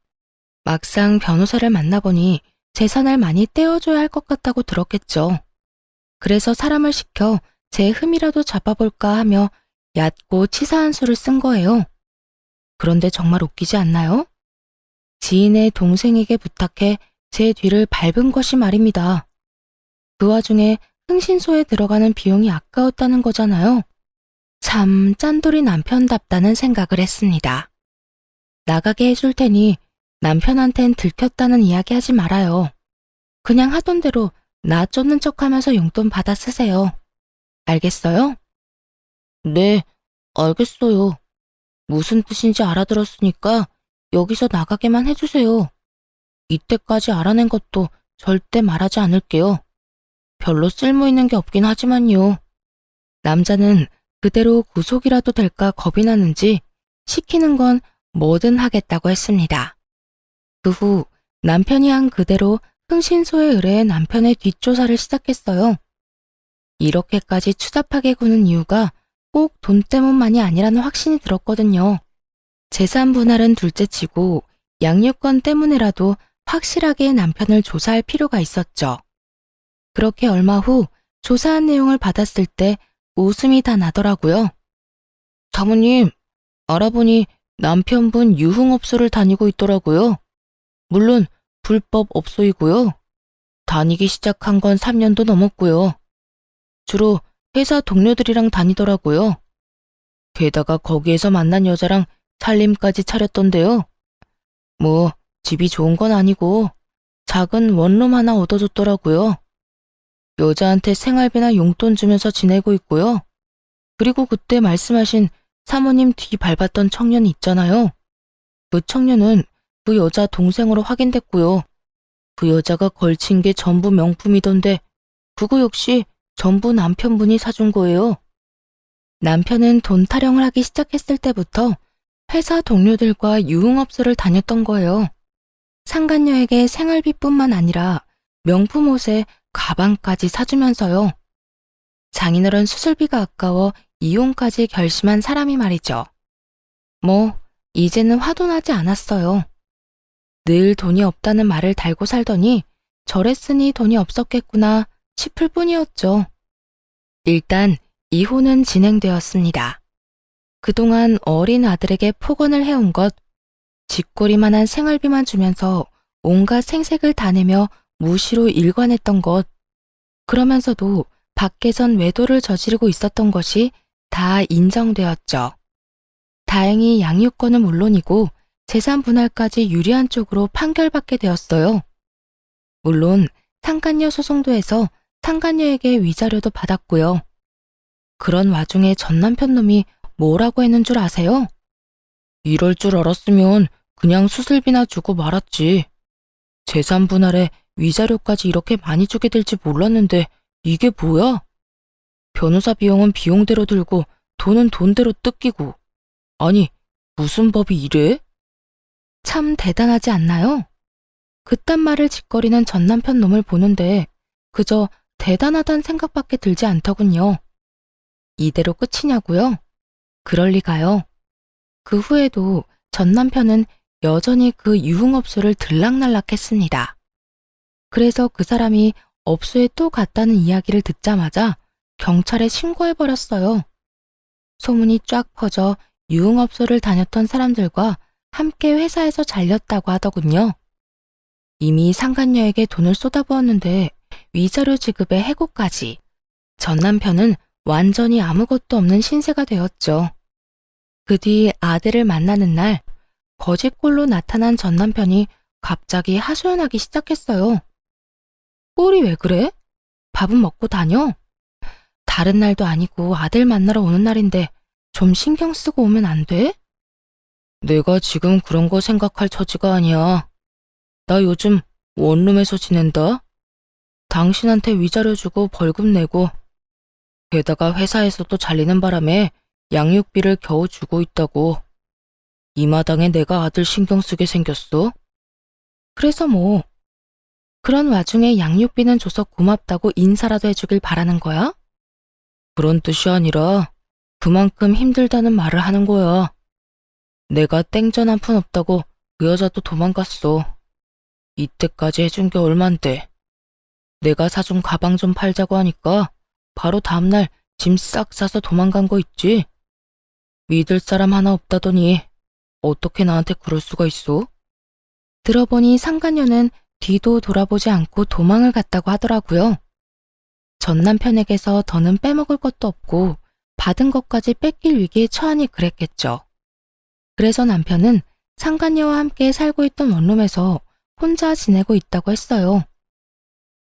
막상 변호사를 만나보니 재산을 많이 떼어줘야 할 것 같다고 들었겠죠. 그래서 사람을 시켜 제 흠이라도 잡아볼까 하며 얕고 치사한 수를 쓴 거예요. 그런데 정말 웃기지 않나요? 지인의 동생에게 부탁해 제 뒤를 밟은 것이 말입니다. 그 와중에 흥신소에 들어가는 비용이 아까웠다는 거잖아요. 참 짠돌이 남편답다는 생각을 했습니다. 나가게 해줄 테니 남편한텐 들켰다는 이야기 하지 말아요. 그냥 하던 대로 나 쫓는 척하면서 용돈 받아 쓰세요. 알겠어요? 네, 알겠어요. 무슨 뜻인지 알아들었으니까 여기서 나가게만 해주세요. 이때까지 알아낸 것도 절대 말하지 않을게요. 별로 쓸모 있는 게 없긴 하지만요. 남자는 그대로 구속이라도 될까 겁이 나는지 시키는 건 뭐든 하겠다고 했습니다. 그 후 남편이 한 그대로 흥신소에 의뢰해 남편의 뒷조사를 시작했어요. 이렇게까지 추잡하게 구는 이유가 꼭 돈 때문만이 아니라는 확신이 들었거든요. 재산 분할은 둘째치고 양육권 때문에라도 확실하게 남편을 조사할 필요가 있었죠. 그렇게 얼마 후 조사한 내용을 받았을 때 웃음이 다 나더라고요. 사모님, 알아보니 남편분 유흥업소를 다니고 있더라고요. 물론 불법 업소이고요. 다니기 시작한 건 3년도 넘었고요. 주로 회사 동료들이랑 다니더라고요. 게다가 거기에서 만난 여자랑 살림까지 차렸던데요. 뭐 집이 좋은 건 아니고 작은 원룸 하나 얻어줬더라고요. 여자한테 생활비나 용돈 주면서 지내고 있고요. 그리고 그때 말씀하신 사모님 뒤 밟았던 청년 있잖아요. 그 청년은 그 여자 동생으로 확인됐고요. 그 여자가 걸친 게 전부 명품이던데 그거 역시 전부 남편분이 사준 거예요. 남편은 돈 타령을 하기 시작했을 때부터 회사 동료들과 유흥업소를 다녔던 거예요. 상간녀에게 생활비뿐만 아니라 명품 옷에 가방까지 사주면서요. 장인어른 수술비가 아까워 이혼까지 결심한 사람이 말이죠. 뭐 이제는 화도 나지 않았어요. 늘 돈이 없다는 말을 달고 살더니 저랬으니 돈이 없었겠구나 싶을 뿐이었죠. 일단 이혼은 진행되었습니다. 그동안 어린 아들에게 폭언을 해온 것, 쥐꼬리만한 생활비만 주면서 온갖 생색을 다 내며 무시로 일관했던 것, 그러면서도 밖에선 외도를 저지르고 있었던 것이 다 인정되었죠. 다행히 양육권은 물론이고 재산 분할까지 유리한 쪽으로 판결받게 되었어요. 물론 상간녀 소송도 해서 상간녀에게 위자료도 받았고요. 그런 와중에 전 남편 놈이 뭐라고 했는 줄 아세요? 이럴 줄 알았으면 그냥 수술비나 주고 말았지. 재산 분할에 위자료까지 이렇게 많이 주게 될지 몰랐는데 이게 뭐야? 변호사 비용은 비용대로 들고 돈은 돈대로 뜯기고. 아니, 무슨 법이 이래? 참 대단하지 않나요? 그딴 말을 짓거리는 전 남편 놈을 보는데 그저 대단하단 생각밖에 들지 않더군요. 이대로 끝이냐고요? 그럴 리가요. 그 후에도 전 남편은 여전히 그 유흥업소를 들락날락했습니다. 그래서 그 사람이 업소에 또 갔다는 이야기를 듣자마자 경찰에 신고해버렸어요. 소문이 쫙 퍼져 유흥업소를 다녔던 사람들과 함께 회사에서 잘렸다고 하더군요. 이미 상간녀에게 돈을 쏟아부었는데 위자료 지급에 해고까지. 전 남편은 완전히 아무것도 없는 신세가 되었죠. 그 뒤 아들을 만나는 날 거짓골로 나타난 전 남편이 갑자기 하소연하기 시작했어요. 꼴이 왜 그래? 밥은 먹고 다녀? 다른 날도 아니고 아들 만나러 오는 날인데 좀 신경 쓰고 오면 안 돼? 내가 지금 그런 거 생각할 처지가 아니야. 나 요즘 원룸에서 지낸다. 당신한테 위자료 주고 벌금 내고, 게다가 회사에서도 잘리는 바람에 양육비를 겨우 주고 있다고. 이 마당에 내가 아들 신경 쓰게 생겼어? 그래서 뭐, 그런 와중에 양육비는 줘서 고맙다고 인사라도 해주길 바라는 거야? 그런 뜻이 아니라 그만큼 힘들다는 말을 하는 거야. 내가 땡전 한 푼 없다고 그 여자도 도망갔어. 이때까지 해준 게 얼만데. 내가 사준 가방 좀 팔자고 하니까 바로 다음날 짐 싹 싸서 도망간 거 있지? 믿을 사람 하나 없다더니 어떻게 나한테 그럴 수가 있어? 들어보니 상간녀는 뒤도 돌아보지 않고 도망을 갔다고 하더라고요. 전 남편에게서 더는 빼먹을 것도 없고 받은 것까지 뺏길 위기에 처하니 그랬겠죠. 그래서 남편은 상간녀와 함께 살고 있던 원룸에서 혼자 지내고 있다고 했어요.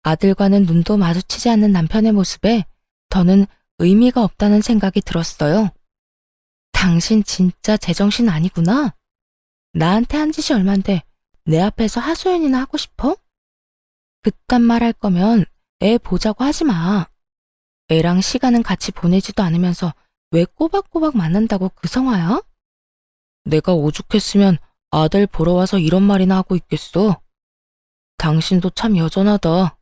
아들과는 눈도 마주치지 않는 남편의 모습에 더는 의미가 없다는 생각이 들었어요. 당신 진짜 제정신 아니구나. 나한테 한 짓이 얼만데 내 앞에서 하소연이나 하고 싶어? 그딴 말 할 거면 애 보자고 하지 마. 애랑 시간은 같이 보내지도 않으면서 왜 꼬박꼬박 만난다고 그 성화야? 내가 오죽했으면 아들 보러 와서 이런 말이나 하고 있겠어. 당신도 참 여전하다.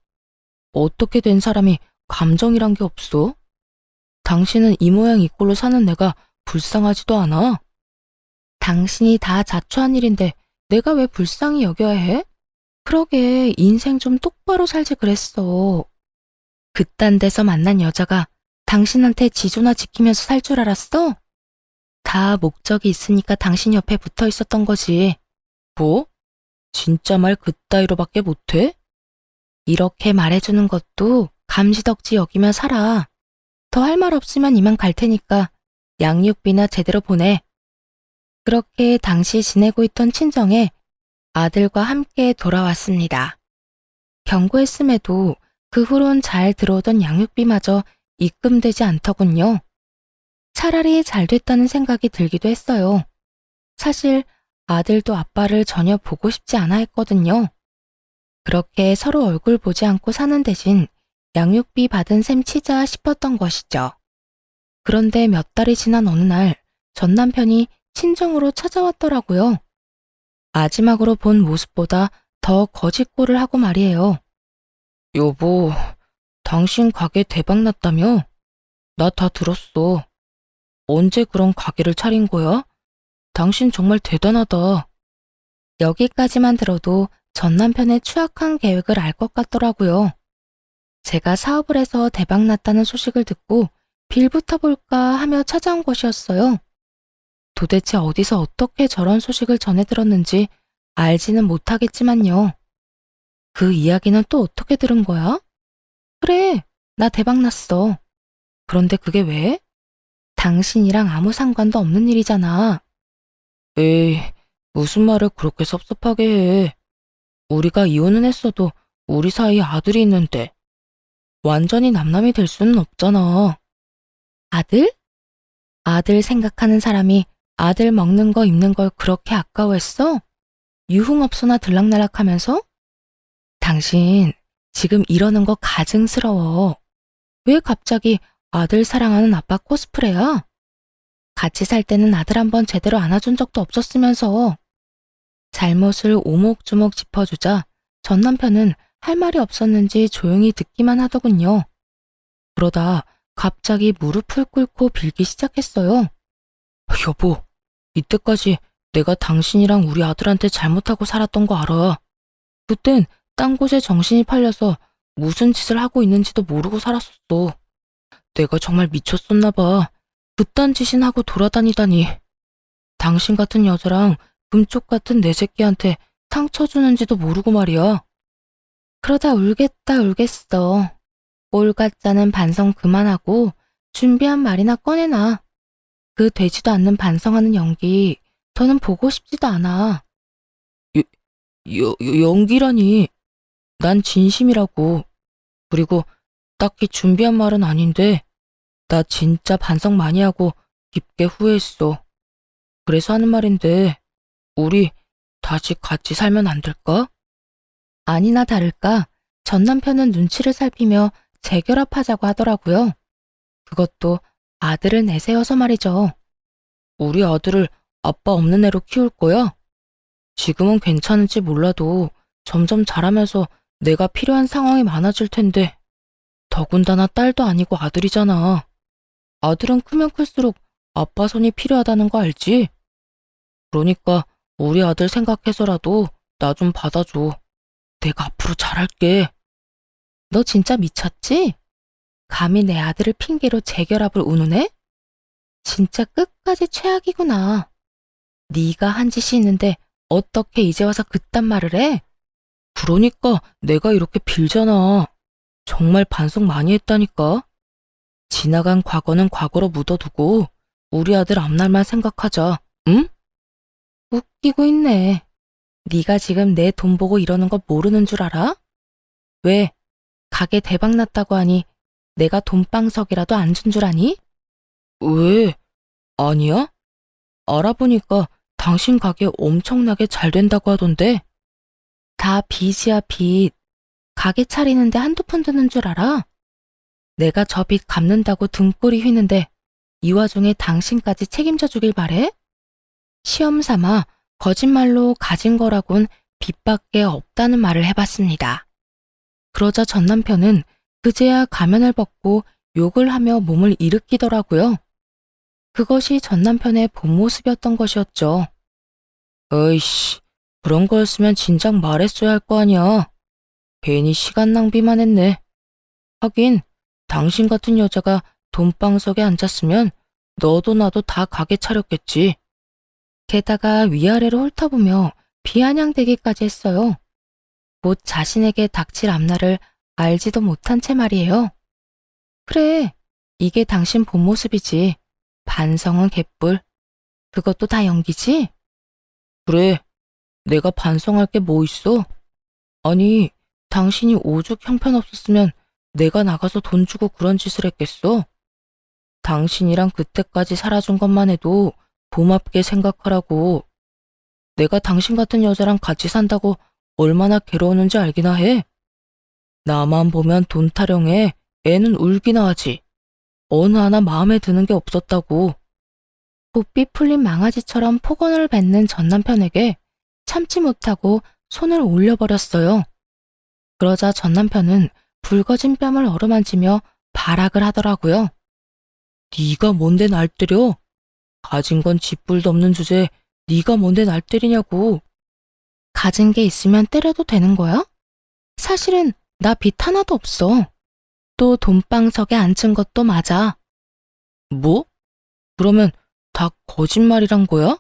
어떻게 된 사람이 감정이란 게 없어? 당신은 이 모양 이 꼴로 사는 내가 불쌍하지도 않아. 당신이 다 자초한 일인데 내가 왜 불쌍히 여겨야 해? 그러게 인생 좀 똑바로 살지 그랬어. 그딴 데서 만난 여자가 당신한테 지조나 지키면서 살 줄 알았어? 다 목적이 있으니까 당신 옆에 붙어 있었던 거지. 뭐? 진짜 말 그따위로밖에 못해? 이렇게 말해주는 것도 감지덕지 여기며 살아. 더 할 말 없으면 이만 갈 테니까 양육비나 제대로 보내. 그렇게 당시 지내고 있던 친정에 아들과 함께 돌아왔습니다. 경고했음에도 그 후론 잘 들어오던 양육비마저 입금되지 않더군요. 차라리 잘 됐다는 생각이 들기도 했어요. 사실 아들도 아빠를 전혀 보고 싶지 않아 했거든요. 그렇게 서로 얼굴 보지 않고 사는 대신 양육비 받은 셈 치자 싶었던 것이죠. 그런데 몇 달이 지난 어느 날 전 남편이 친정으로 찾아왔더라고요. 마지막으로 본 모습보다 더 거짓골을 하고 말이에요. 여보, 당신 가게 대박 났다며? 나 다 들었어. 언제 그런 가게를 차린 거야? 당신 정말 대단하다. 여기까지만 들어도 전 남편의 추악한 계획을 알 것 같더라고요. 제가 사업을 해서 대박 났다는 소식을 듣고 빌부터 볼까 하며 찾아온 것이었어요. 도대체 어디서 어떻게 저런 소식을 전해 들었는지 알지는 못하겠지만요. 그 이야기는 또 어떻게 들은 거야? 그래, 나 대박 났어. 그런데 그게 왜? 당신이랑 아무 상관도 없는 일이잖아. 에이, 무슨 말을 그렇게 섭섭하게 해. 우리가 이혼은 했어도 우리 사이에 아들이 있는데 완전히 남남이 될 수는 없잖아. 아들? 아들 생각하는 사람이 아들 먹는 거 입는 걸 그렇게 아까워했어? 유흥업소나 들락날락하면서? 당신 지금 이러는 거 가증스러워. 왜 갑자기 아들 사랑하는 아빠 코스프레야? 같이 살 때는 아들 한번 제대로 안아준 적도 없었으면서. 잘못을 오목조목 짚어주자 전 남편은 할 말이 없었는지 조용히 듣기만 하더군요. 그러다 갑자기 무릎을 꿇고 빌기 시작했어요. 여보, 이때까지 내가 당신이랑 우리 아들한테 잘못하고 살았던 거 알아. 그땐 딴 곳에 정신이 팔려서 무슨 짓을 하고 있는지도 모르고 살았었어. 내가 정말 미쳤었나 봐. 그딴 짓이나 하고 돌아다니다니. 당신 같은 여자랑 금쪽 같은 내 새끼한테 상처 주는지도 모르고 말이야. 그러다 울겠다 울겠어. 꼴 같자는 반성 그만하고 준비한 말이나 꺼내놔. 그 되지도 않는 반성하는 연기 더는 보고 싶지도 않아. 연기라니. 난 진심이라고. 그리고 딱히 준비한 말은 아닌데 나 진짜 반성 많이 하고 깊게 후회했어. 그래서 하는 말인데, 우리 다시 같이 살면 안 될까? 아니나 다를까 전 남편은 눈치를 살피며 재결합하자고 하더라고요. 그것도 아들을 내세워서 말이죠. 우리 아들을 아빠 없는 애로 키울 거야? 지금은 괜찮은지 몰라도 점점 자라면서 내가 필요한 상황이 많아질 텐데, 더군다나 딸도 아니고 아들이잖아. 아들은 크면 클수록 아빠 손이 필요하다는 거 알지? 그러니까 우리 아들 생각해서라도 나 좀 받아줘. 내가 앞으로 잘할게. 너 진짜 미쳤지? 감히 내 아들을 핑계로 재결합을 운운해? 진짜 끝까지 최악이구나. 네가 한 짓이 있는데 어떻게 이제 와서 그딴 말을 해? 그러니까 내가 이렇게 빌잖아. 정말 반성 많이 했다니까. 지나간 과거는 과거로 묻어두고 우리 아들 앞날만 생각하자. 응? 웃기고 있네. 네가 지금 내 돈 보고 이러는 거 모르는 줄 알아? 왜? 가게 대박 났다고 하니 내가 돈방석이라도 안 준 줄 아니? 왜? 아니야? 알아보니까 당신 가게 엄청나게 잘 된다고 하던데. 다 빚이야, 빚. 가게 차리는데 한두 푼 드는 줄 알아? 내가 저 빚 갚는다고 등골이 휘는데 이 와중에 당신까지 책임져 주길 바래? 시험 삼아 거짓말로 가진 거라곤 빚밖에 없다는 말을 해봤습니다. 그러자 전 남편은 그제야 가면을 벗고 욕을 하며 몸을 일으키더라고요. 그것이 전 남편의 본 모습이었던 것이었죠. 어이씨, 그런 거였으면 진작 말했어야 할 거 아니야. 괜히 시간 낭비만 했네. 하긴 당신 같은 여자가 돈방석에 앉았으면 너도 나도 다 가게 차렸겠지. 게다가 위아래로 훑어보며 비아냥대기까지 했어요. 곧 자신에게 닥칠 앞날을 알지도 못한 채 말이에요. 그래, 이게 당신 본 모습이지. 반성은 개뿔. 그것도 다 연기지? 그래, 내가 반성할 게 뭐 있어? 아니, 당신이 오죽 형편없었으면 내가 나가서 돈 주고 그런 짓을 했겠어? 당신이랑 그때까지 살아준 것만 해도 고맙게 생각하라고. 내가 당신 같은 여자랑 같이 산다고 얼마나 괴로웠는지 알기나 해. 나만 보면 돈 타령해 애는 울기나 하지. 어느 하나 마음에 드는 게 없었다고. 고삐 풀린 망아지처럼 폭언을 뱉는 전 남편에게 참지 못하고 손을 올려버렸어요. 그러자 전 남편은 붉어진 뺨을 어루만지며 발악을 하더라고요. 네가 뭔데 날 때려? 가진 건 쥐뿔도 없는 주제에 네가 뭔데 날 때리냐고. 가진 게 있으면 때려도 되는 거야? 사실은 나 빚 하나도 없어. 또 돈방석에 앉은 것도 맞아. 뭐? 그러면 다 거짓말이란 거야?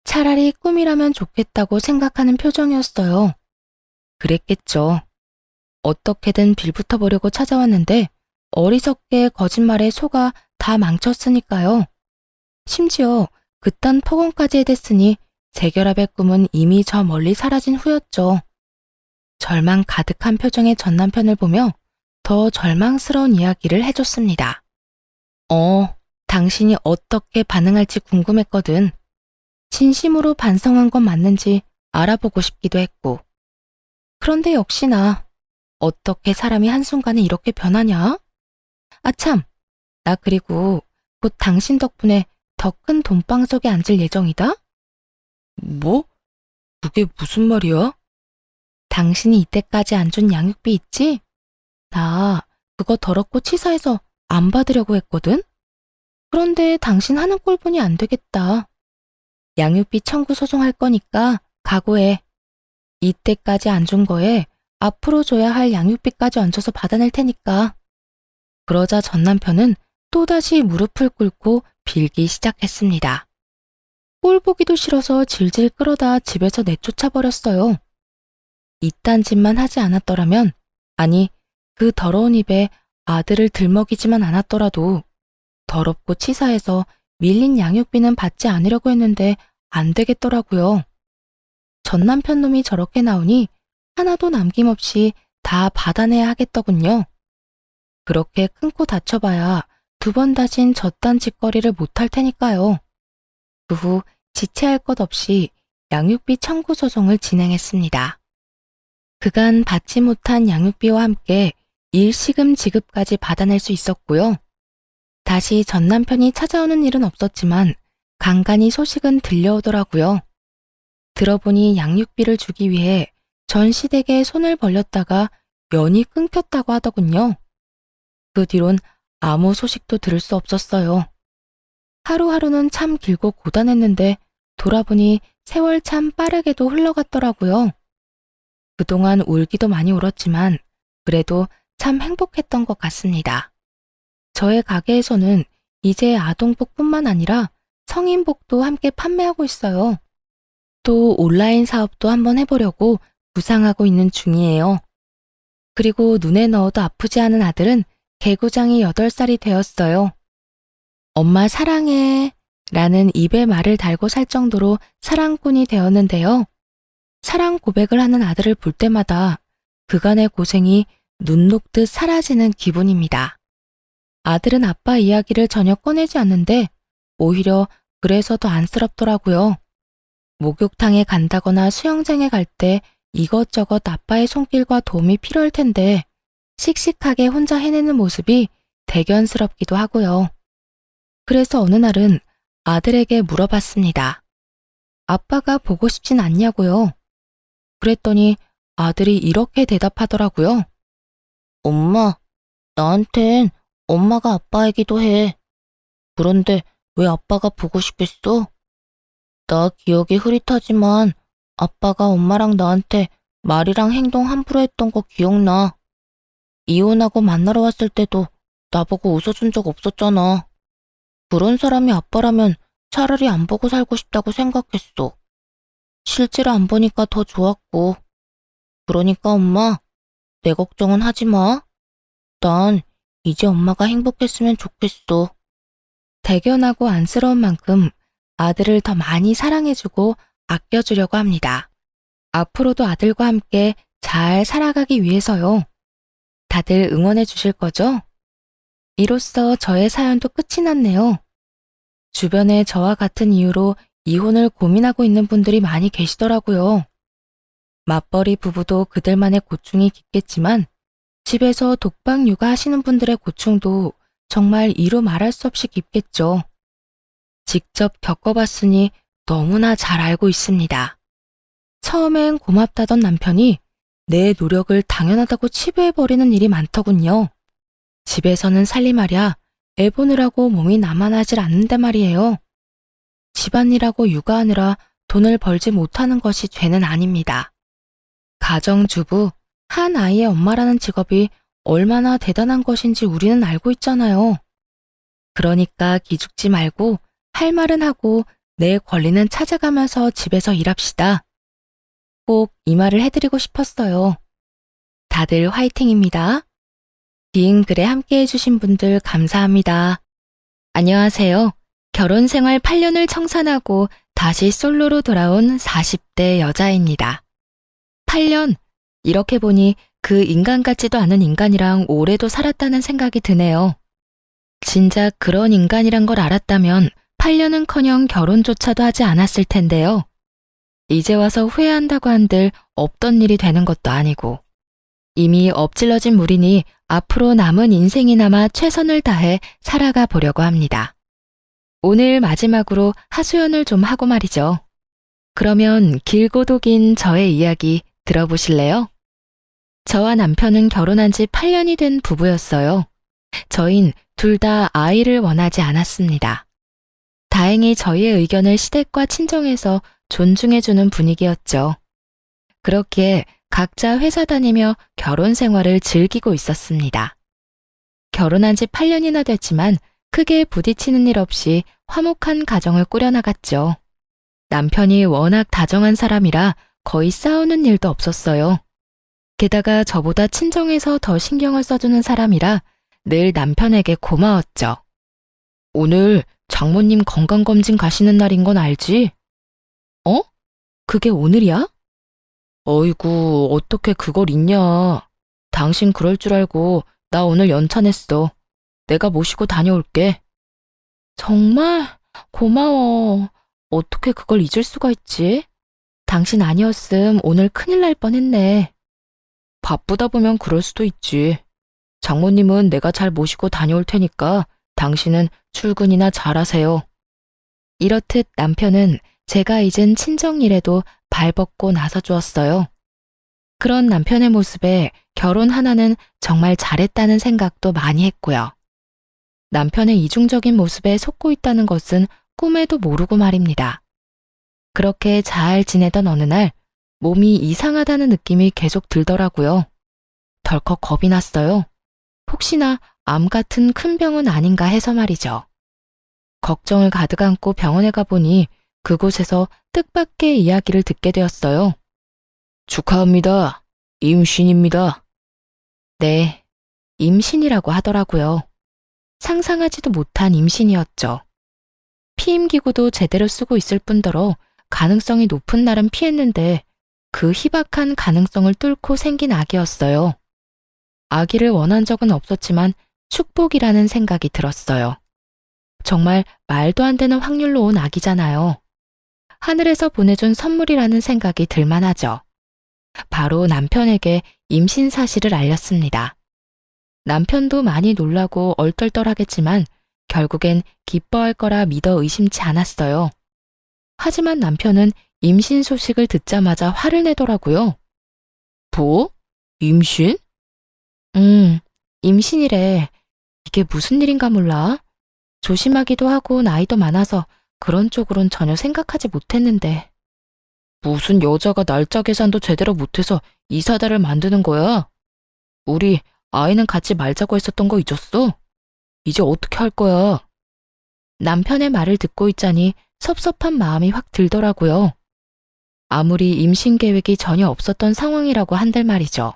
차라리 꿈이라면 좋겠다고 생각하는 표정이었어요. 그랬겠죠. 어떻게든 빌붙어 보려고 찾아왔는데 어리석게 거짓말에 속아 다 망쳤으니까요. 심지어 그딴 폭언까지 해댔으니 재결합의 꿈은 이미 저 멀리 사라진 후였죠. 절망 가득한 표정의 전 남편을 보며 더 절망스러운 이야기를 해줬습니다. 당신이 어떻게 반응할지 궁금했거든. 진심으로 반성한 건 맞는지 알아보고 싶기도 했고. 그런데 역시나 어떻게 사람이 한순간에 이렇게 변하냐? 아참, 나 그리고 곧 당신 덕분에 더 큰 돈방석에 앉을 예정이다? 뭐? 그게 무슨 말이야? 당신이 이때까지 안 준 양육비 있지? 나 그거 더럽고 치사해서 안 받으려고 했거든? 그런데 당신 하는 꼴 보니 안 되겠다. 양육비 청구 소송할 거니까 각오해. 이때까지 안 준 거에 앞으로 줘야 할 양육비까지 얹어서 받아낼 테니까. 그러자 전 남편은 또다시 무릎을 꿇고 빌기 시작했습니다. 꼴 보기도 싫어서 질질 끌어다 집에서 내쫓아 버렸어요. 이딴 짓만 하지 않았더라면, 아니, 그 더러운 입에 아들을 들먹이지만 않았더라도 더럽고 치사해서 밀린 양육비는 받지 않으려고 했는데 안 되겠더라고요. 전 남편 놈이 저렇게 나오니 하나도 남김없이 다 받아내야 하겠더군요. 그렇게 큰 코 다쳐봐야 두 번 다신 저딴 짓거리를 못할 테니까요. 그 후 지체할 것 없이 양육비 청구 소송을 진행했습니다. 그간 받지 못한 양육비와 함께 일시금 지급까지 받아낼 수 있었고요. 다시 전 남편이 찾아오는 일은 없었지만 간간히 소식은 들려오더라고요. 들어보니 양육비를 주기 위해 전 시댁에 손을 벌렸다가 연이 끊겼다고 하더군요. 그 뒤론 아무 소식도 들을 수 없었어요. 하루하루는 참 길고 고단했는데 돌아보니 세월 참 빠르게도 흘러갔더라고요. 그동안 울기도 많이 울었지만 그래도 참 행복했던 것 같습니다. 저의 가게에서는 이제 아동복뿐만 아니라 성인복도 함께 판매하고 있어요. 또 온라인 사업도 한번 해보려고 구상하고 있는 중이에요. 그리고 눈에 넣어도 아프지 않은 아들은 개구장이 8살이 되었어요. 엄마 사랑해 라는 입에 말을 달고 살 정도로 사랑꾼이 되었는데요. 사랑 고백을 하는 아들을 볼 때마다 그간의 고생이 눈 녹듯 사라지는 기분입니다. 아들은 아빠 이야기를 전혀 꺼내지 않는데 오히려 그래서 더 안쓰럽더라고요. 목욕탕에 간다거나 수영장에 갈 때 이것저것 아빠의 손길과 도움이 필요할 텐데 씩씩하게 혼자 해내는 모습이 대견스럽기도 하고요. 그래서 어느 날은 아들에게 물어봤습니다. 아빠가 보고 싶진 않냐고요. 그랬더니 아들이 이렇게 대답하더라고요. 엄마, 나한텐 엄마가 아빠이기도 해. 그런데 왜 아빠가 보고 싶겠어? 나 기억이 흐릿하지만 아빠가 엄마랑 나한테 말이랑 행동 함부로 했던 거 기억나. 이혼하고 만나러 왔을 때도 나보고 웃어준 적 없었잖아. 그런 사람이 아빠라면 차라리 안 보고 살고 싶다고 생각했어. 실제로 안 보니까 더 좋았고. 그러니까 엄마, 내 걱정은 하지 마. 난 이제 엄마가 행복했으면 좋겠어. 대견하고 안쓰러운 만큼 아들을 더 많이 사랑해주고 아껴주려고 합니다. 앞으로도 아들과 함께 잘 살아가기 위해서요. 다들 응원해 주실 거죠? 이로써 저의 사연도 끝이 났네요. 주변에 저와 같은 이유로 이혼을 고민하고 있는 분들이 많이 계시더라고요. 맞벌이 부부도 그들만의 고충이 깊겠지만 집에서 독박 육아하시는 분들의 고충도 정말 이루 말할 수 없이 깊겠죠. 직접 겪어봤으니 너무나 잘 알고 있습니다. 처음엔 고맙다던 남편이 내 노력을 당연하다고 치부해버리는 일이 많더군요. 집에서는 살림하랴 애 보느라고 몸이 나만하질 않는데 말이에요. 집안일하고 육아하느라 돈을 벌지 못하는 것이 죄는 아닙니다. 가정주부, 한 아이의 엄마라는 직업이 얼마나 대단한 것인지 우리는 알고 있잖아요. 그러니까 기죽지 말고 할 말은 하고 내 권리는 찾아가면서 집에서 일합시다. 꼭 이 말을 해드리고 싶었어요. 다들 화이팅입니다. 긴 글에 함께 해주신 분들 감사합니다. 안녕하세요. 결혼 생활 8년을 청산하고 다시 솔로로 돌아온 40대 여자입니다. 8년, 이렇게 보니 그 인간 같지도 않은 인간이랑 오래도 살았다는 생각이 드네요. 진작 그런 인간이란 걸 알았다면 8년은커녕 결혼조차도 하지 않았을 텐데요. 이제 와서 후회한다고 한들 없던 일이 되는 것도 아니고 이미 엎질러진 물이니 앞으로 남은 인생이나마 최선을 다해 살아가 보려고 합니다. 오늘 마지막으로 하소연을 좀 하고 말이죠. 그러면 길고도 긴 저의 이야기 들어보실래요? 저와 남편은 결혼한 지 8년이 된 부부였어요. 저흰 둘 다 아이를 원하지 않았습니다. 다행히 저희의 의견을 시댁과 친정에서 존중해주는 분위기였죠. 그렇기에 각자 회사 다니며 결혼 생활을 즐기고 있었습니다. 결혼한 지 8년이나 됐지만 크게 부딪히는 일 없이 화목한 가정을 꾸려나갔죠. 남편이 워낙 다정한 사람이라 거의 싸우는 일도 없었어요. 게다가 저보다 친정에서 더 신경을 써주는 사람이라 늘 남편에게 고마웠죠. 오늘 장모님 건강검진 가시는 날인 건 알지? 어? 그게 오늘이야? 어이구, 어떻게 그걸 잊냐. 당신 그럴 줄 알고 나 오늘 연차 냈어. 내가 모시고 다녀올게. 정말 고마워. 어떻게 그걸 잊을 수가 있지? 당신 아니었음 오늘 큰일 날 뻔했네. 바쁘다 보면 그럴 수도 있지. 장모님은 내가 잘 모시고 다녀올 테니까 당신은 출근이나 잘하세요. 이렇듯 남편은 제가 잊은 친정일에도 발벗고 나서 주었어요. 그런 남편의 모습에 결혼 하나는 정말 잘했다는 생각도 많이 했고요. 남편의 이중적인 모습에 속고 있다는 것은 꿈에도 모르고 말입니다. 그렇게 잘 지내던 어느 날 몸이 이상하다는 느낌이 계속 들더라고요. 덜컥 겁이 났어요. 혹시나 암 같은 큰 병은 아닌가 해서 말이죠. 걱정을 가득 안고 병원에 가보니 그곳에서 뜻밖의 이야기를 듣게 되었어요. 축하합니다. 임신입니다. 네, 임신이라고 하더라고요. 상상하지도 못한 임신이었죠. 피임기구도 제대로 쓰고 있을 뿐더러 가능성이 높은 날은 피했는데 그 희박한 가능성을 뚫고 생긴 아기였어요. 아기를 원한 적은 없었지만 축복이라는 생각이 들었어요. 정말 말도 안 되는 확률로 온 아기잖아요. 하늘에서 보내준 선물이라는 생각이 들만하죠. 바로 남편에게 임신 사실을 알렸습니다. 남편도 많이 놀라고 얼떨떨하겠지만 결국엔 기뻐할 거라 믿어 의심치 않았어요. 하지만 남편은 임신 소식을 듣자마자 화를 내더라고요. 뭐? 임신? 임신이래. 이게 무슨 일인가 몰라. 조심하기도 하고 나이도 많아서 그런 쪽으론 전혀 생각하지 못했는데. 무슨 여자가 날짜 계산도 제대로 못해서 이사다를 만드는 거야? 우리 아이는 갖지 말자고 했었던 거 잊었어? 이제 어떻게 할 거야? 남편의 말을 듣고 있자니 섭섭한 마음이 확 들더라고요. 아무리 임신 계획이 전혀 없었던 상황이라고 한들 말이죠.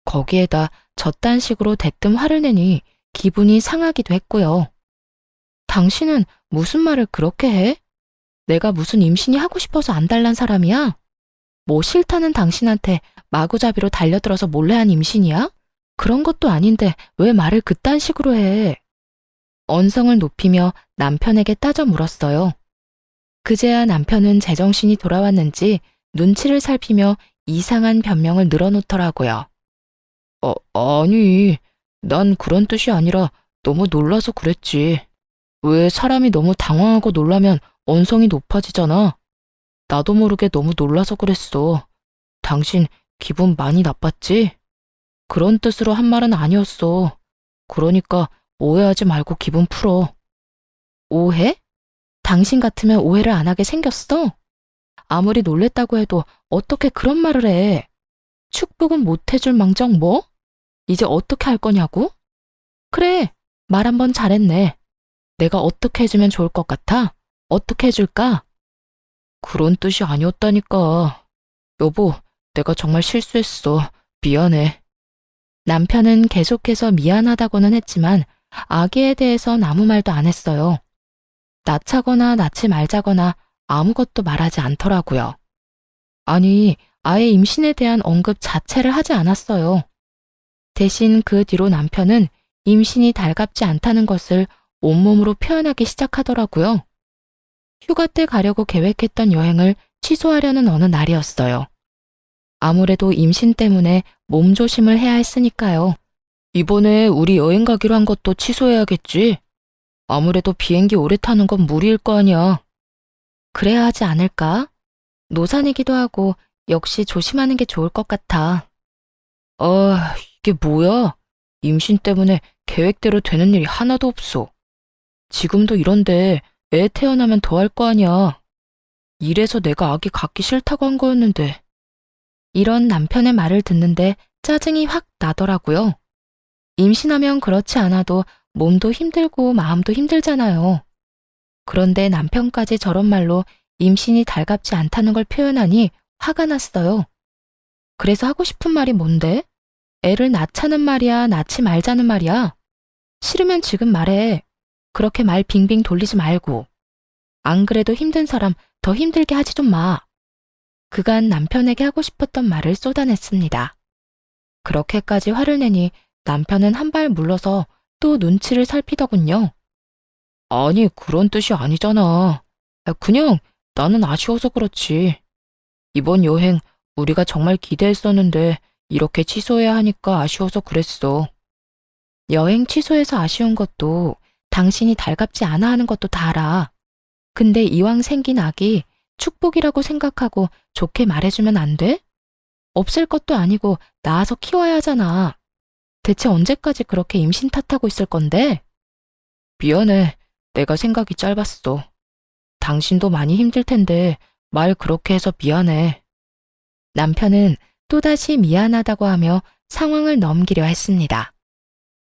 거기에다 저딴 식으로 대뜸 화를 내니 기분이 상하기도 했고요. 당신은 무슨 말을 그렇게 해? 내가 무슨 임신이 하고 싶어서 안달난 사람이야? 뭐 싫다는 당신한테 마구잡이로 달려들어서 몰래 한 임신이야? 그런 것도 아닌데 왜 말을 그딴 식으로 해? 언성을 높이며 남편에게 따져 물었어요. 그제야 남편은 제정신이 돌아왔는지 눈치를 살피며 이상한 변명을 늘어놓더라고요. 아니, 난 그런 뜻이 아니라 너무 놀라서 그랬지. 왜 사람이 너무 당황하고 놀라면 언성이 높아지잖아. 나도 모르게 너무 놀라서 그랬어. 당신 기분 많이 나빴지? 그런 뜻으로 한 말은 아니었어. 그러니까 오해하지 말고 기분 풀어. 오해? 당신 같으면 오해를 안 하게 생겼어? 아무리 놀랬다고 해도 어떻게 그런 말을 해? 축복은 못 해줄 망정 뭐? 이제 어떻게 할 거냐고? 그래, 말 한번 잘했네. 내가 어떻게 해주면 좋을 것 같아? 어떻게 해줄까? 그런 뜻이 아니었다니까. 여보, 내가 정말 실수했어. 미안해. 남편은 계속해서 미안하다고는 했지만 아기에 대해선 아무 말도 안 했어요. 낳자거나 낳지 말자거나 아무것도 말하지 않더라고요. 아니, 아예 임신에 대한 언급 자체를 하지 않았어요. 대신 그 뒤로 남편은 임신이 달갑지 않다는 것을 온몸으로 표현하기 시작하더라고요. 휴가 때 가려고 계획했던 여행을 취소하려는 어느 날이었어요. 아무래도 임신 때문에 몸조심을 해야 했으니까요. 이번에 우리 여행 가기로 한 것도 취소해야겠지? 아무래도 비행기 오래 타는 건 무리일 거 아니야. 그래야 하지 않을까? 노산이기도 하고 역시 조심하는 게 좋을 것 같아. 이게 뭐야? 임신 때문에 계획대로 되는 일이 하나도 없어. 지금도 이런데 애 태어나면 더 할 거 아니야. 이래서 내가 아기 갖기 싫다고 한 거였는데. 이런 남편의 말을 듣는데 짜증이 확 나더라고요. 임신하면 그렇지 않아도 몸도 힘들고 마음도 힘들잖아요. 그런데 남편까지 저런 말로 임신이 달갑지 않다는 걸 표현하니 화가 났어요. 그래서 하고 싶은 말이 뭔데? 애를 낳자는 말이야, 낳지 말자는 말이야? 싫으면 지금 말해. 그렇게 말 빙빙 돌리지 말고. 안 그래도 힘든 사람 더 힘들게 하지 좀 마. 그간 남편에게 하고 싶었던 말을 쏟아냈습니다. 그렇게까지 화를 내니 남편은 한 발 물러서 또 눈치를 살피더군요. 아니, 그런 뜻이 아니잖아. 그냥 나는 아쉬워서 그렇지. 이번 여행 우리가 정말 기대했었는데 이렇게 취소해야 하니까 아쉬워서 그랬어. 여행 취소해서 아쉬운 것도 당신이 달갑지 않아 하는 것도 다 알아. 근데 이왕 생긴 아기 축복이라고 생각하고 좋게 말해주면 안 돼? 없을 것도 아니고 낳아서 키워야 하잖아. 대체 언제까지 그렇게 임신 탓하고 있을 건데? 미안해. 내가 생각이 짧았어. 당신도 많이 힘들 텐데 말 그렇게 해서 미안해. 남편은 또다시 미안하다고 하며 상황을 넘기려 했습니다.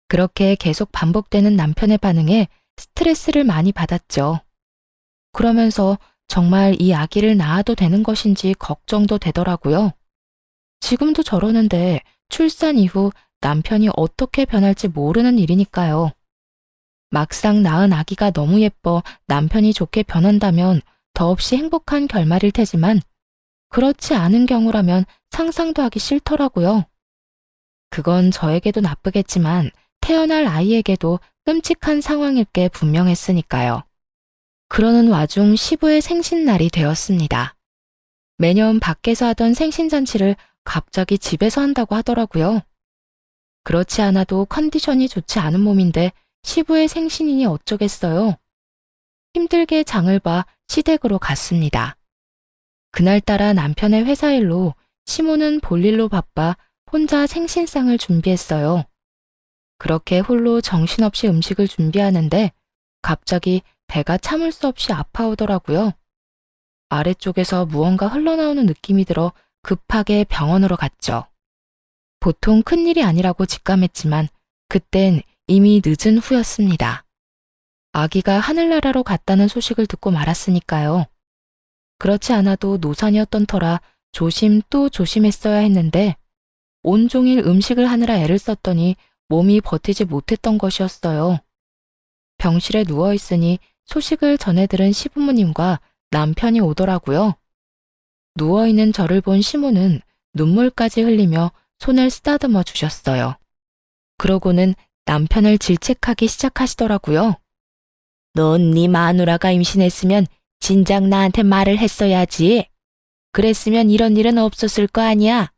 그렇게 계속 반복되는 남편의 반응에 스트레스를 많이 받았죠. 그러면서 정말 이 아기를 낳아도 되는 것인지 걱정도 되더라고요. 지금도 저러는데 출산 이후 남편이 어떻게 변할지 모르는 일이니까요. 막상 낳은 아기가 너무 예뻐 남편이 좋게 변한다면 더없이 행복한 결말일 테지만 그렇지 않은 경우라면 상상도 하기 싫더라고요. 그건 저에게도 나쁘겠지만 태어날 아이에게도 끔찍한 상황일 게 분명했으니까요. 그러는 와중 시부의 생신날이 되었습니다. 매년 밖에서 하던 생신잔치를 갑자기 집에서 한다고 하더라고요. 그렇지 않아도 컨디션이 좋지 않은 몸인데 시부의 생신이니 어쩌겠어요. 힘들게 장을 봐 시댁으로 갔습니다. 그날따라 남편의 회사 일로 시모는 볼일로 바빠 혼자 생신상을 준비했어요. 그렇게 홀로 정신없이 음식을 준비하는데 갑자기 배가 참을 수 없이 아파오더라고요. 아래쪽에서 무언가 흘러나오는 느낌이 들어 급하게 병원으로 갔죠. 보통 큰일이 아니라고 직감했지만 그땐 이미 늦은 후였습니다. 아기가 하늘나라로 갔다는 소식을 듣고 말았으니까요. 그렇지 않아도 노산이었던 터라 조심 또 조심했어야 했는데 온종일 음식을 하느라 애를 썼더니 몸이 버티지 못했던 것이었어요. 병실에 누워있으니 소식을 전해 들은 시부모님과 남편이 오더라고요. 누워있는 저를 본 시모는 눈물까지 흘리며 손을 쓰다듬어 주셨어요. 그러고는 남편을 질책하기 시작하시더라고요. 넌 네 마누라가 임신했으면 진작 나한테 말을 했어야지. 그랬으면 이런 일은 없었을 거 아니야.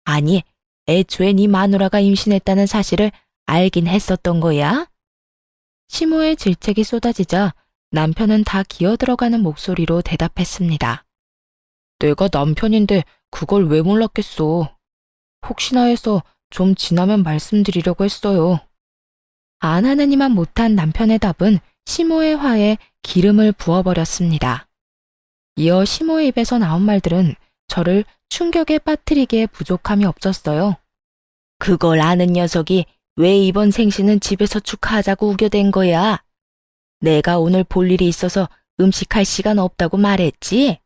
아니, 애초에 네 마누라가 임신했다는 사실을 알긴 했었던 거야? 시모의 질책이 쏟아지자 남편은 다 기어들어가는 목소리로 대답했습니다. 내가 남편인데 그걸 왜 몰랐겠어. 혹시나 해서 좀 지나면 말씀드리려고 했어요. 안 하느니만 못한 남편의 답은 시모의 화에 기름을 부어버렸습니다. 이어 시모의 입에서 나온 말들은 저를 충격에 빠뜨리기에 부족함이 없었어요. 그걸 아는 녀석이 왜 이번 생신은 집에서 축하하자고 우겨댄 거야? 내가 오늘 볼 일이 있어서 음식할 시간 없다고 말했지?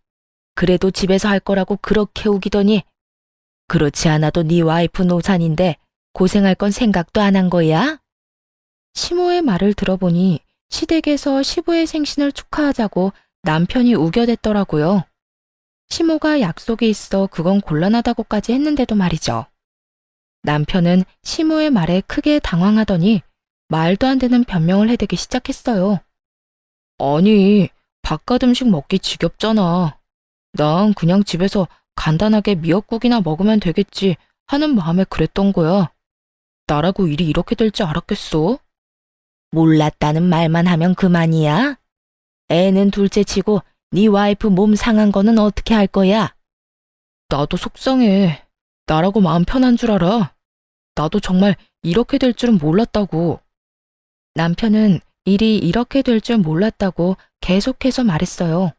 그래도 집에서 할 거라고 그렇게 우기더니 그렇지 않아도 네 와이프 노산인데 고생할 건 생각도 안 한 거야? 시모의 말을 들어보니 시댁에서 시부의 생신을 축하하자고 남편이 우겨댔더라고요. 시모가 약속이 있어 그건 곤란하다고까지 했는데도 말이죠. 남편은 시모의 말에 크게 당황하더니 말도 안 되는 변명을 해대기 시작했어요. 아니, 바깥 음식 먹기 지겹잖아. 난 그냥 집에서 간단하게 미역국이나 먹으면 되겠지 하는 마음에 그랬던 거야. 나라고 일이 이렇게 될 줄 알았겠어? 몰랐다는 말만 하면 그만이야? 애는 둘째치고 네 와이프 몸 상한 거는 어떻게 할 거야? 나도 속상해. 나라고 마음 편한 줄 알아. 나도 정말 이렇게 될 줄은 몰랐다고. 남편은 일이 이렇게 될 줄 몰랐다고 계속해서 말했어요.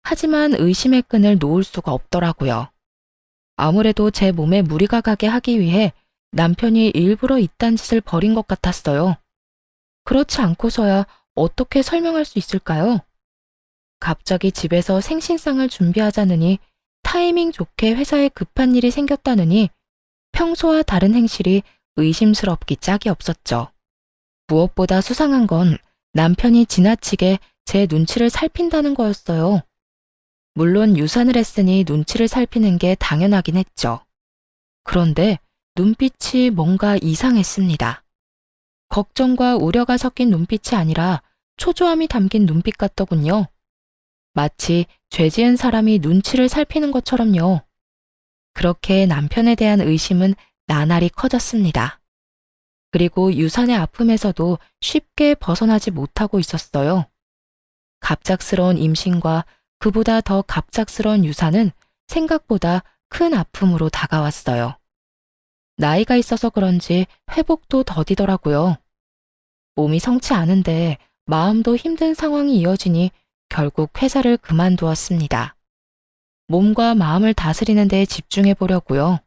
하지만 의심의 끈을 놓을 수가 없더라고요. 아무래도 제 몸에 무리가 가게 하기 위해 남편이 일부러 이딴 짓을 벌인 것 같았어요. 그렇지 않고서야 어떻게 설명할 수 있을까요? 갑자기 집에서 생신상을 준비하자느니 타이밍 좋게 회사에 급한 일이 생겼다느니 평소와 다른 행실이 의심스럽기 짝이 없었죠. 무엇보다 수상한 건 남편이 지나치게 제 눈치를 살핀다는 거였어요. 물론 유산을 했으니 눈치를 살피는 게 당연하긴 했죠. 그런데 눈빛이 뭔가 이상했습니다. 걱정과 우려가 섞인 눈빛이 아니라 초조함이 담긴 눈빛 같더군요. 마치 죄 지은 사람이 눈치를 살피는 것처럼요. 그렇게 남편에 대한 의심은 나날이 커졌습니다. 그리고 유산의 아픔에서도 쉽게 벗어나지 못하고 있었어요. 갑작스러운 임신과 그보다 더 갑작스러운 유산은 생각보다 큰 아픔으로 다가왔어요. 나이가 있어서 그런지 회복도 더디더라고요. 몸이 성치 않은데 마음도 힘든 상황이 이어지니 결국 회사를 그만두었습니다. 몸과 마음을 다스리는 데 집중해 보려고요.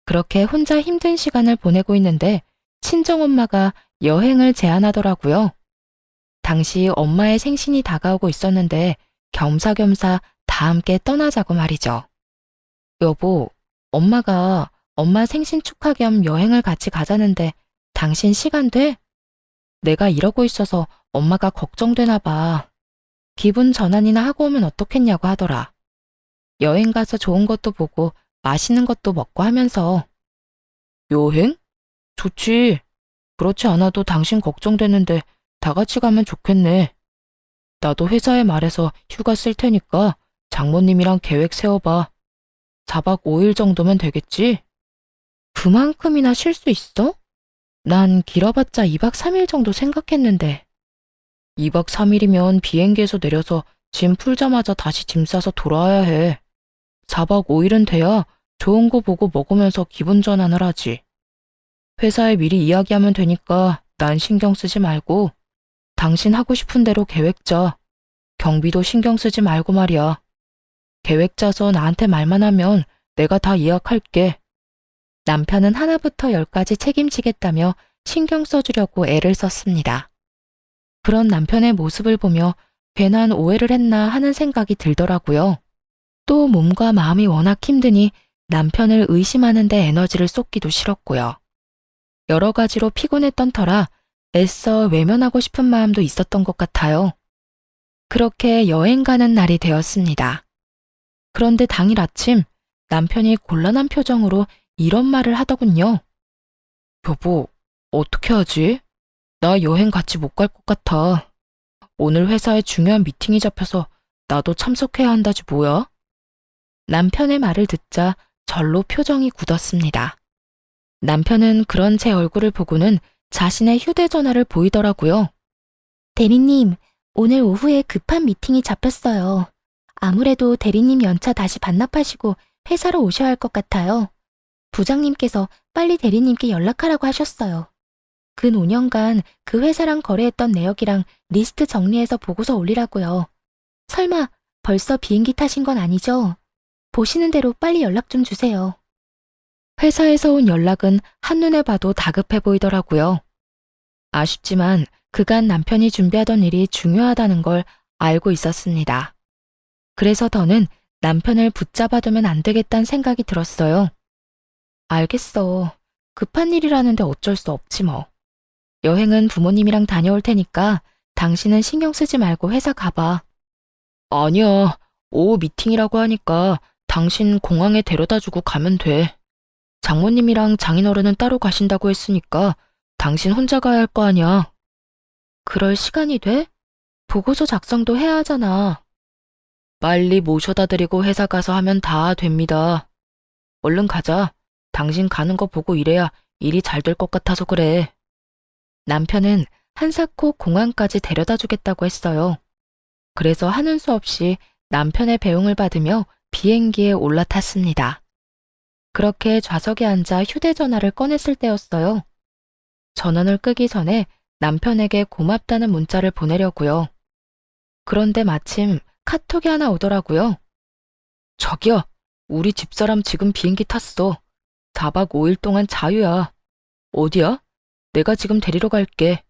그렇게 혼자 힘든 시간을 보내고 있는데 친정엄마가 여행을 제안하더라고요. 당시 엄마의 생신이 다가오고 있었는데 겸사겸사 다 함께 떠나자고 말이죠. 여보, 엄마가 엄마 생신 축하 겸 여행을 같이 가자는데 당신 시간 돼? 내가 이러고 있어서 엄마가 걱정되나 봐. 기분 전환이나 하고 오면 어떻겠냐고 하더라. 여행 가서 좋은 것도 보고 맛있는 것도 먹고 하면서. 여행? 좋지. 그렇지 않아도 당신 걱정되는데 다 같이 가면 좋겠네. 나도 회사에 말해서 휴가 쓸 테니까 장모님이랑 계획 세워봐. 4박 5일 정도면 되겠지? 그만큼이나 쉴 수 있어? 난 길어봤자 2박 3일 정도 생각했는데. 2박 3일이면 비행기에서 내려서 짐 풀자마자 다시 짐 싸서 돌아와야 해. 4박 5일은 돼야 좋은 거 보고 먹으면서 기분 전환을 하지. 회사에 미리 이야기하면 되니까 난 신경 쓰지 말고 당신 하고 싶은 대로 계획 짜. 경비도 신경 쓰지 말고 말이야. 계획 짜서 나한테 말만 하면 내가 다 예약할게. 남편은 하나부터 열까지 책임지겠다며 신경 써주려고 애를 썼습니다. 그런 남편의 모습을 보며 괜한 오해를 했나 하는 생각이 들더라고요. 또 몸과 마음이 워낙 힘드니 남편을 의심하는 데 에너지를 쏟기도 싫었고요. 여러 가지로 피곤했던 터라 애써 외면하고 싶은 마음도 있었던 것 같아요. 그렇게 여행 가는 날이 되었습니다. 그런데 당일 아침 남편이 곤란한 표정으로 이런 말을 하더군요. 여보, 어떻게 하지? 나 여행 같이 못 갈 것 같아. 오늘 회사에 중요한 미팅이 잡혀서 나도 참석해야 한다지 뭐야? 남편의 말을 듣자 절로 표정이 굳었습니다. 남편은 그런 제 얼굴을 보고는 자신의 휴대전화를 보이더라고요. 대리님, 오늘 오후에 급한 미팅이 잡혔어요. 아무래도 대리님 연차 다시 반납하시고 회사로 오셔야 할 것 같아요. 부장님께서 빨리 대리님께 연락하라고 하셨어요. 근 5년간 그 회사랑 거래했던 내역이랑 리스트 정리해서 보고서 올리라고요. 설마 벌써 비행기 타신 건 아니죠? 보시는 대로 빨리 연락 좀 주세요. 회사에서 온 연락은 한눈에 봐도 다급해 보이더라고요. 아쉽지만 그간 남편이 준비하던 일이 중요하다는 걸 알고 있었습니다. 그래서 더는 남편을 붙잡아두면 안 되겠다는 생각이 들었어요. 알겠어. 급한 일이라는데 어쩔 수 없지 뭐. 여행은 부모님이랑 다녀올 테니까 당신은 신경 쓰지 말고 회사 가봐. 아니야. 오후 미팅이라고 하니까 당신 공항에 데려다주고 가면 돼. 장모님이랑 장인어른은 따로 가신다고 했으니까 당신 혼자 가야 할 거 아니야. 그럴 시간이 돼? 보고서 작성도 해야 하잖아. 빨리 모셔다 드리고 회사 가서 하면 다 됩니다. 얼른 가자. 당신 가는 거 보고 이래야 일이 잘 될 것 같아서 그래. 남편은 한사코 공항까지 데려다 주겠다고 했어요. 그래서 하는 수 없이 남편의 배웅을 받으며 비행기에 올라탔습니다. 그렇게 좌석에 앉아 휴대전화를 꺼냈을 때였어요. 전원을 끄기 전에 남편에게 고맙다는 문자를 보내려고요. 그런데 마침 카톡이 하나 오더라고요. 저기요, 우리 집사람 지금 비행기 탔어. 4박 5일 동안 자유야. 어디야? 내가 지금 데리러 갈게.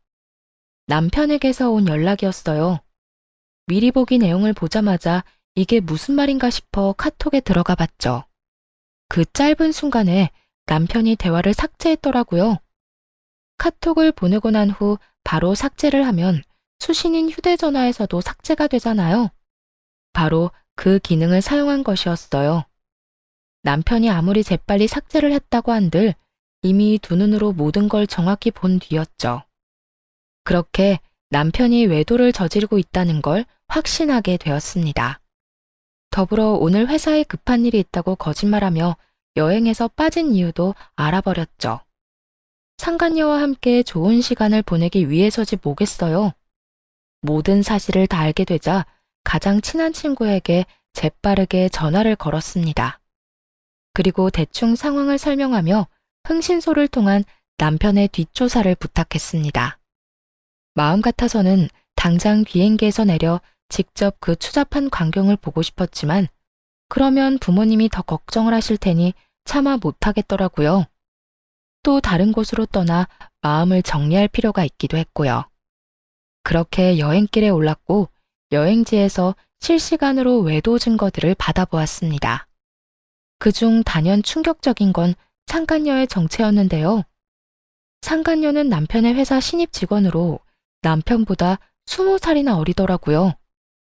남편에게서 온 연락이었어요. 미리 보기 내용을 보자마자 이게 무슨 말인가 싶어 카톡에 들어가 봤죠. 그 짧은 순간에 남편이 대화를 삭제했더라고요. 카톡을 보내고 난 후 바로 삭제를 하면 수신인 휴대전화에서도 삭제가 되잖아요. 바로 그 기능을 사용한 것이었어요. 남편이 아무리 재빨리 삭제를 했다고 한들 이미 두 눈으로 모든 걸 정확히 본 뒤였죠. 그렇게 남편이 외도를 저지르고 있다는 걸 확신하게 되었습니다. 더불어 오늘 회사에 급한 일이 있다고 거짓말하며 여행에서 빠진 이유도 알아버렸죠. 상간녀와 함께 좋은 시간을 보내기 위해서지 뭐겠어요. 모든 사실을 다 알게 되자 가장 친한 친구에게 재빠르게 전화를 걸었습니다. 그리고 대충 상황을 설명하며 흥신소를 통한 남편의 뒷조사를 부탁했습니다. 마음 같아서는 당장 비행기에서 내려 직접 그 추잡한 광경을 보고 싶었지만 그러면 부모님이 더 걱정을 하실 테니 차마 못하겠더라고요. 또 다른 곳으로 떠나 마음을 정리할 필요가 있기도 했고요. 그렇게 여행길에 올랐고 여행지에서 실시간으로 외도 증거들을 받아보았습니다. 그중 단연 충격적인 건 상간녀의 정체였는데요. 상간녀는 남편의 회사 신입 직원으로 남편보다 20살이나 어리더라고요.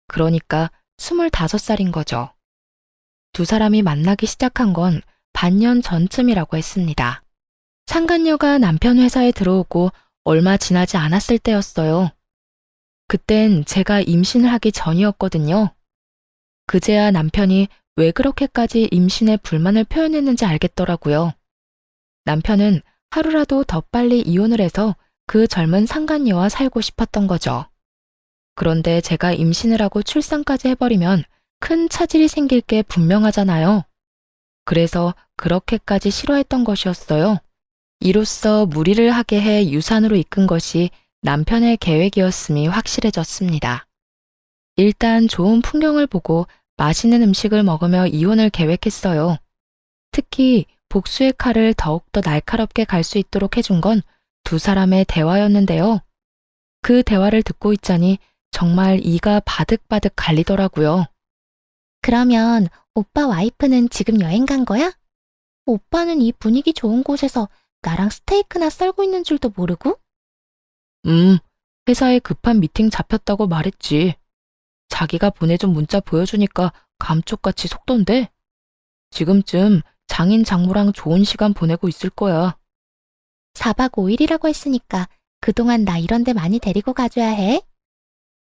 그러니까 25살인 거죠. 두 사람이 만나기 시작한 건 반년 전쯤이라고 했습니다. 상간녀가 남편 회사에 들어오고 얼마 지나지 않았을 때였어요. 그땐 제가 임신을 하기 전이었거든요. 그제야 남편이 왜 그렇게까지 임신에 불만을 표현했는지 알겠더라고요. 남편은 하루라도 더 빨리 이혼을 해서 그 젊은 상간녀와 살고 싶었던 거죠. 그런데 제가 임신을 하고 출산까지 해버리면 큰 차질이 생길 게 분명하잖아요. 그래서 그렇게까지 싫어했던 것이었어요. 이로써 무리를 하게 해 유산으로 이끈 것이 남편의 계획이었음이 확실해졌습니다. 일단 좋은 풍경을 보고 맛있는 음식을 먹으며 이혼을 계획했어요. 특히 복수의 칼을 더욱더 날카롭게 갈 수 있도록 해준 건 두 사람의 대화였는데요. 그 대화를 듣고 있자니 정말 이가 바득바득 갈리더라고요. 그러면 오빠 와이프는 지금 여행 간 거야? 오빠는 이 분위기 좋은 곳에서 나랑 스테이크나 썰고 있는 줄도 모르고? 회사에 급한 미팅 잡혔다고 말했지. 자기가 보내준 문자 보여주니까 감쪽같이 속던데. 지금쯤 장인 장모랑 좋은 시간 보내고 있을 거야. 4박 5일이라고 했으니까 그동안 나 이런 데 많이 데리고 가줘야 해.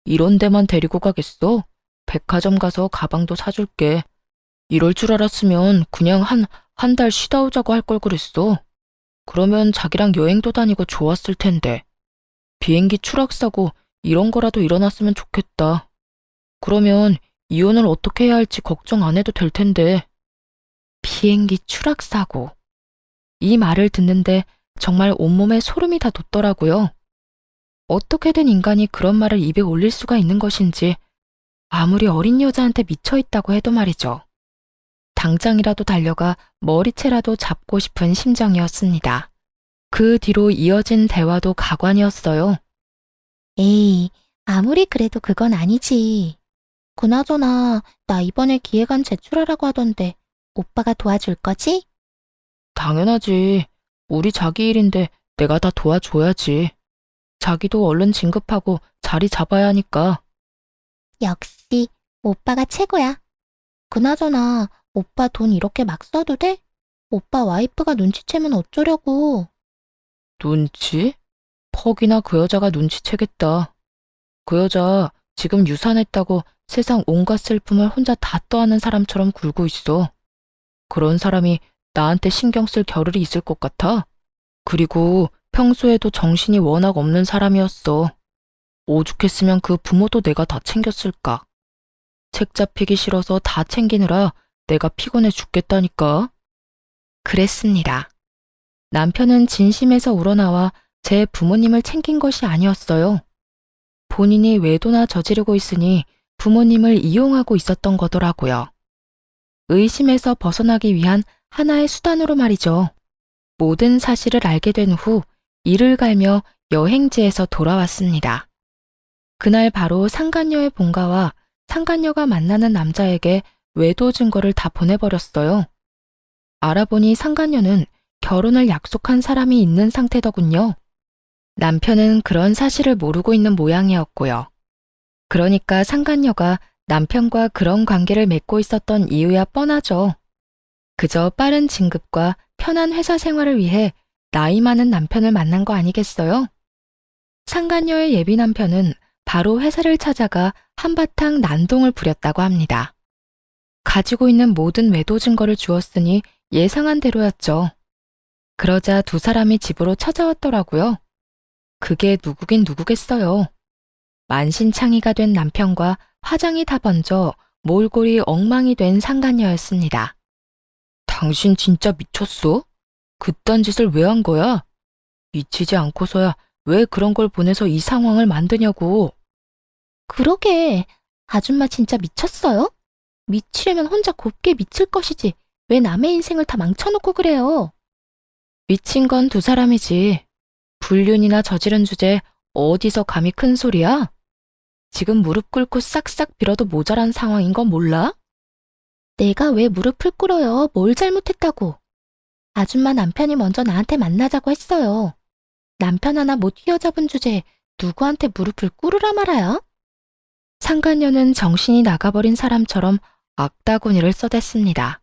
이런 데만 데리고 가겠어? 백화점 가서 가방도 사줄게. 이럴 줄 알았으면 그냥 한 달 쉬다 오자고 할 걸 그랬어. 그러면 자기랑 여행도 다니고 좋았을 텐데. 비행기 추락사고 이런 거라도 일어났으면 좋겠다. 그러면 이혼을 어떻게 해야 할지 걱정 안 해도 될 텐데. 비행기 추락사고. 이 말을 듣는데 정말 온몸에 소름이 다 돋더라고요. 어떻게 된 인간이 그런 말을 입에 올릴 수가 있는 것인지 아무리 어린 여자한테 미쳐있다고 해도 말이죠. 당장이라도 달려가 머리채라도 잡고 싶은 심정이었습니다. 그 뒤로 이어진 대화도 가관이었어요. 에이, 아무리 그래도 그건 아니지. 그나저나 나 이번에 기획안 제출하라고 하던데 오빠가 도와줄 거지? 당연하지. 우리 자기 일인데 내가 다 도와줘야지. 자기도 얼른 진급하고 자리 잡아야 하니까. 역시 오빠가 최고야. 그나저나 오빠 돈 이렇게 막 써도 돼? 오빠 와이프가 눈치채면 어쩌려고. 눈치? 퍽이나 그 여자가 눈치채겠다. 그 여자 지금 유산했다고 세상 온갖 슬픔을 혼자 다 떠안는 사람처럼 굴고 있어. 그런 사람이 나한테 신경 쓸 겨를이 있을 것 같아? 그리고 평소에도 정신이 워낙 없는 사람이었어. 오죽했으면 그 부모도 내가 다 챙겼을까. 책 잡히기 싫어서 다 챙기느라 내가 피곤해 죽겠다니까. 그랬습니다. 남편은 진심에서 우러나와 제 부모님을 챙긴 것이 아니었어요. 본인이 외도나 저지르고 있으니 부모님을 이용하고 있었던 거더라고요. 의심에서 벗어나기 위한 하나의 수단으로 말이죠. 모든 사실을 알게 된 후 이를 갈며 여행지에서 돌아왔습니다. 그날 바로 상간녀의 본가와 상간녀가 만나는 남자에게 외도 증거를 다 보내버렸어요. 알아보니 상간녀는 결혼을 약속한 사람이 있는 상태더군요. 남편은 그런 사실을 모르고 있는 모양이었고요. 그러니까 상간녀가 남편과 그런 관계를 맺고 있었던 이유야 뻔하죠. 그저 빠른 진급과 편한 회사 생활을 위해 나이 많은 남편을 만난 거 아니겠어요? 상간녀의 예비 남편은 바로 회사를 찾아가 한바탕 난동을 부렸다고 합니다. 가지고 있는 모든 외도 증거를 주었으니 예상한 대로였죠. 그러자 두 사람이 집으로 찾아왔더라고요. 그게 누구긴 누구겠어요. 만신창이가 된 남편과 화장이 다 번져 몰골이 엉망이 된 상간녀였습니다. 당신 진짜 미쳤어? 그딴 짓을 왜 한 거야? 미치지 않고서야 왜 그런 걸 보내서 이 상황을 만드냐고. 그러게, 아줌마 진짜 미쳤어요? 미치려면 혼자 곱게 미칠 것이지. 왜 남의 인생을 다 망쳐놓고 그래요? 미친 건 두 사람이지. 불륜이나 저지른 주제 어디서 감히 큰 소리야? 지금 무릎 꿇고 싹싹 빌어도 모자란 상황인 건 몰라? 내가 왜 무릎을 꿇어요? 뭘 잘못했다고? 아줌마 남편이 먼저 나한테 만나자고 했어요. 남편 하나 못 휘어잡은 주제에 누구한테 무릎을 꿇으라 말아요? 상간녀는 정신이 나가버린 사람처럼 악다구니를 써댔습니다.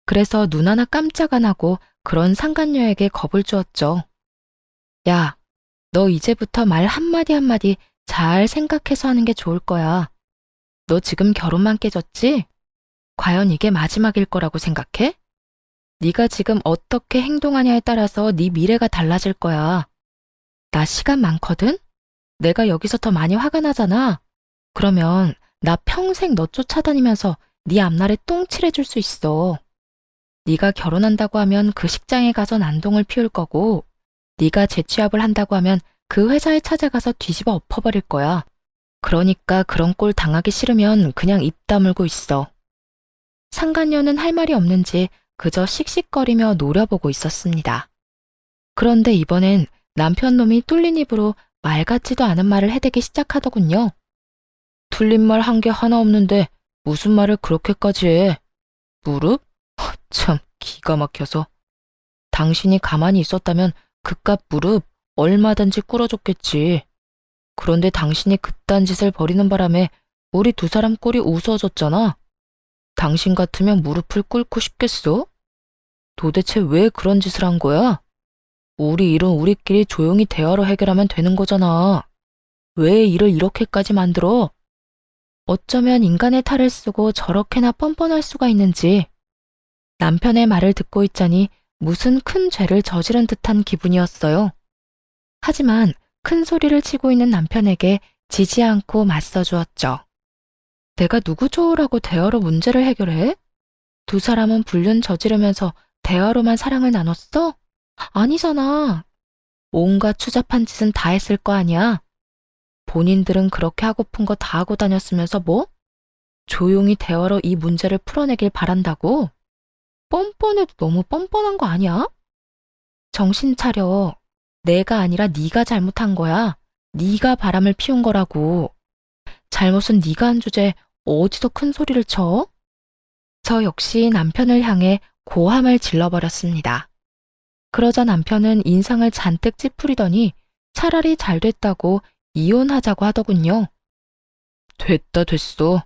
그래서 눈 하나 깜짝 안 하고 그런 상간녀에게 겁을 주었죠. 야, 너 이제부터 말 한마디 한마디 잘 생각해서 하는 게 좋을 거야. 너 지금 결혼만 깨졌지? 과연 이게 마지막일 거라고 생각해? 네가 지금 어떻게 행동하냐에 따라서 네 미래가 달라질 거야. 나 시간 많거든? 내가 여기서 더 많이 화가 나잖아. 그러면 나 평생 너 쫓아다니면서 네 앞날에 똥 칠해줄 수 있어. 네가 결혼한다고 하면 그 직장에 가서 난동을 피울 거고, 네가 재취업을 한다고 하면 그 회사에 찾아가서 뒤집어 엎어버릴 거야. 그러니까 그런 꼴 당하기 싫으면 그냥 입 다물고 있어. 상간녀는 할 말이 없는지 그저 씩씩거리며 노려보고 있었습니다. 그런데 이번엔 남편 놈이 뚫린 입으로 말 같지도 않은 말을 해대기 시작하더군요. 틀린 말 한 게 하나 없는데 무슨 말을 그렇게까지 해? 무릎? 참 기가 막혀서. 당신이 가만히 있었다면 그깟 무릎 얼마든지 꿇어줬겠지. 그런데 당신이 그딴 짓을 벌이는 바람에 우리 두 사람 꼴이 우스워졌잖아. 당신 같으면 무릎을 꿇고 싶겠어? 도대체 왜 그런 짓을 한 거야? 우리 일은 우리끼리 조용히 대화로 해결하면 되는 거잖아. 왜 일을 이렇게까지 만들어? 어쩌면 인간의 탈을 쓰고 저렇게나 뻔뻔할 수가 있는지. 남편의 말을 듣고 있자니 무슨 큰 죄를 저지른 듯한 기분이었어요. 하지만 큰 소리를 치고 있는 남편에게 지지 않고 맞서주었죠. 내가 누구 좋으라고 대화로 문제를 해결해? 두 사람은 불륜 저지르면서 대화로만 사랑을 나눴어? 아니잖아. 온갖 추잡한 짓은 다 했을 거 아니야. 본인들은 그렇게 하고픈 거 다 하고 다녔으면서 뭐? 조용히 대화로 이 문제를 풀어내길 바란다고? 뻔뻔해도 너무 뻔뻔한 거 아니야? 정신 차려. 내가 아니라 네가 잘못한 거야. 네가 바람을 피운 거라고. 잘못은 네가 한 주제에 어디서 큰 소리를 쳐? 저 역시 남편을 향해 고함을 질러버렸습니다. 그러자 남편은 인상을 잔뜩 찌푸리더니 차라리 잘 됐다고 이혼하자고 하더군요. 됐다 됐어.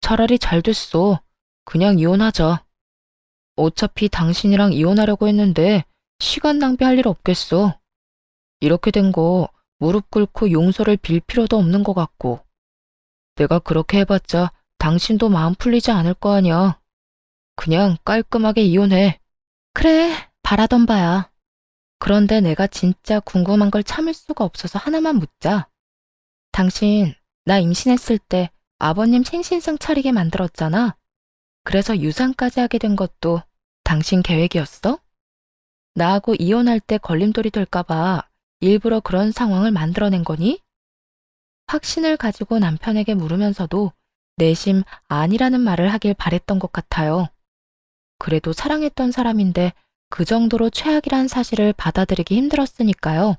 차라리 잘 됐어. 그냥 이혼하자. 어차피 당신이랑 이혼하려고 했는데 시간 낭비할 일 없겠어. 이렇게 된 거 무릎 꿇고 용서를 빌 필요도 없는 것 같고. 내가 그렇게 해봤자 당신도 마음 풀리지 않을 거 아니야. 그냥 깔끔하게 이혼해. 그래, 바라던 바야. 그런데 내가 진짜 궁금한 걸 참을 수가 없어서 하나만 묻자. 당신, 나 임신했을 때 아버님 생신상 차리게 만들었잖아. 그래서 유산까지 하게 된 것도 당신 계획이었어? 나하고 이혼할 때 걸림돌이 될까봐 일부러 그런 상황을 만들어낸 거니? 확신을 가지고 남편에게 물으면서도 내심 아니라는 말을 하길 바랬던 것 같아요. 그래도 사랑했던 사람인데 그 정도로 최악이란 사실을 받아들이기 힘들었으니까요.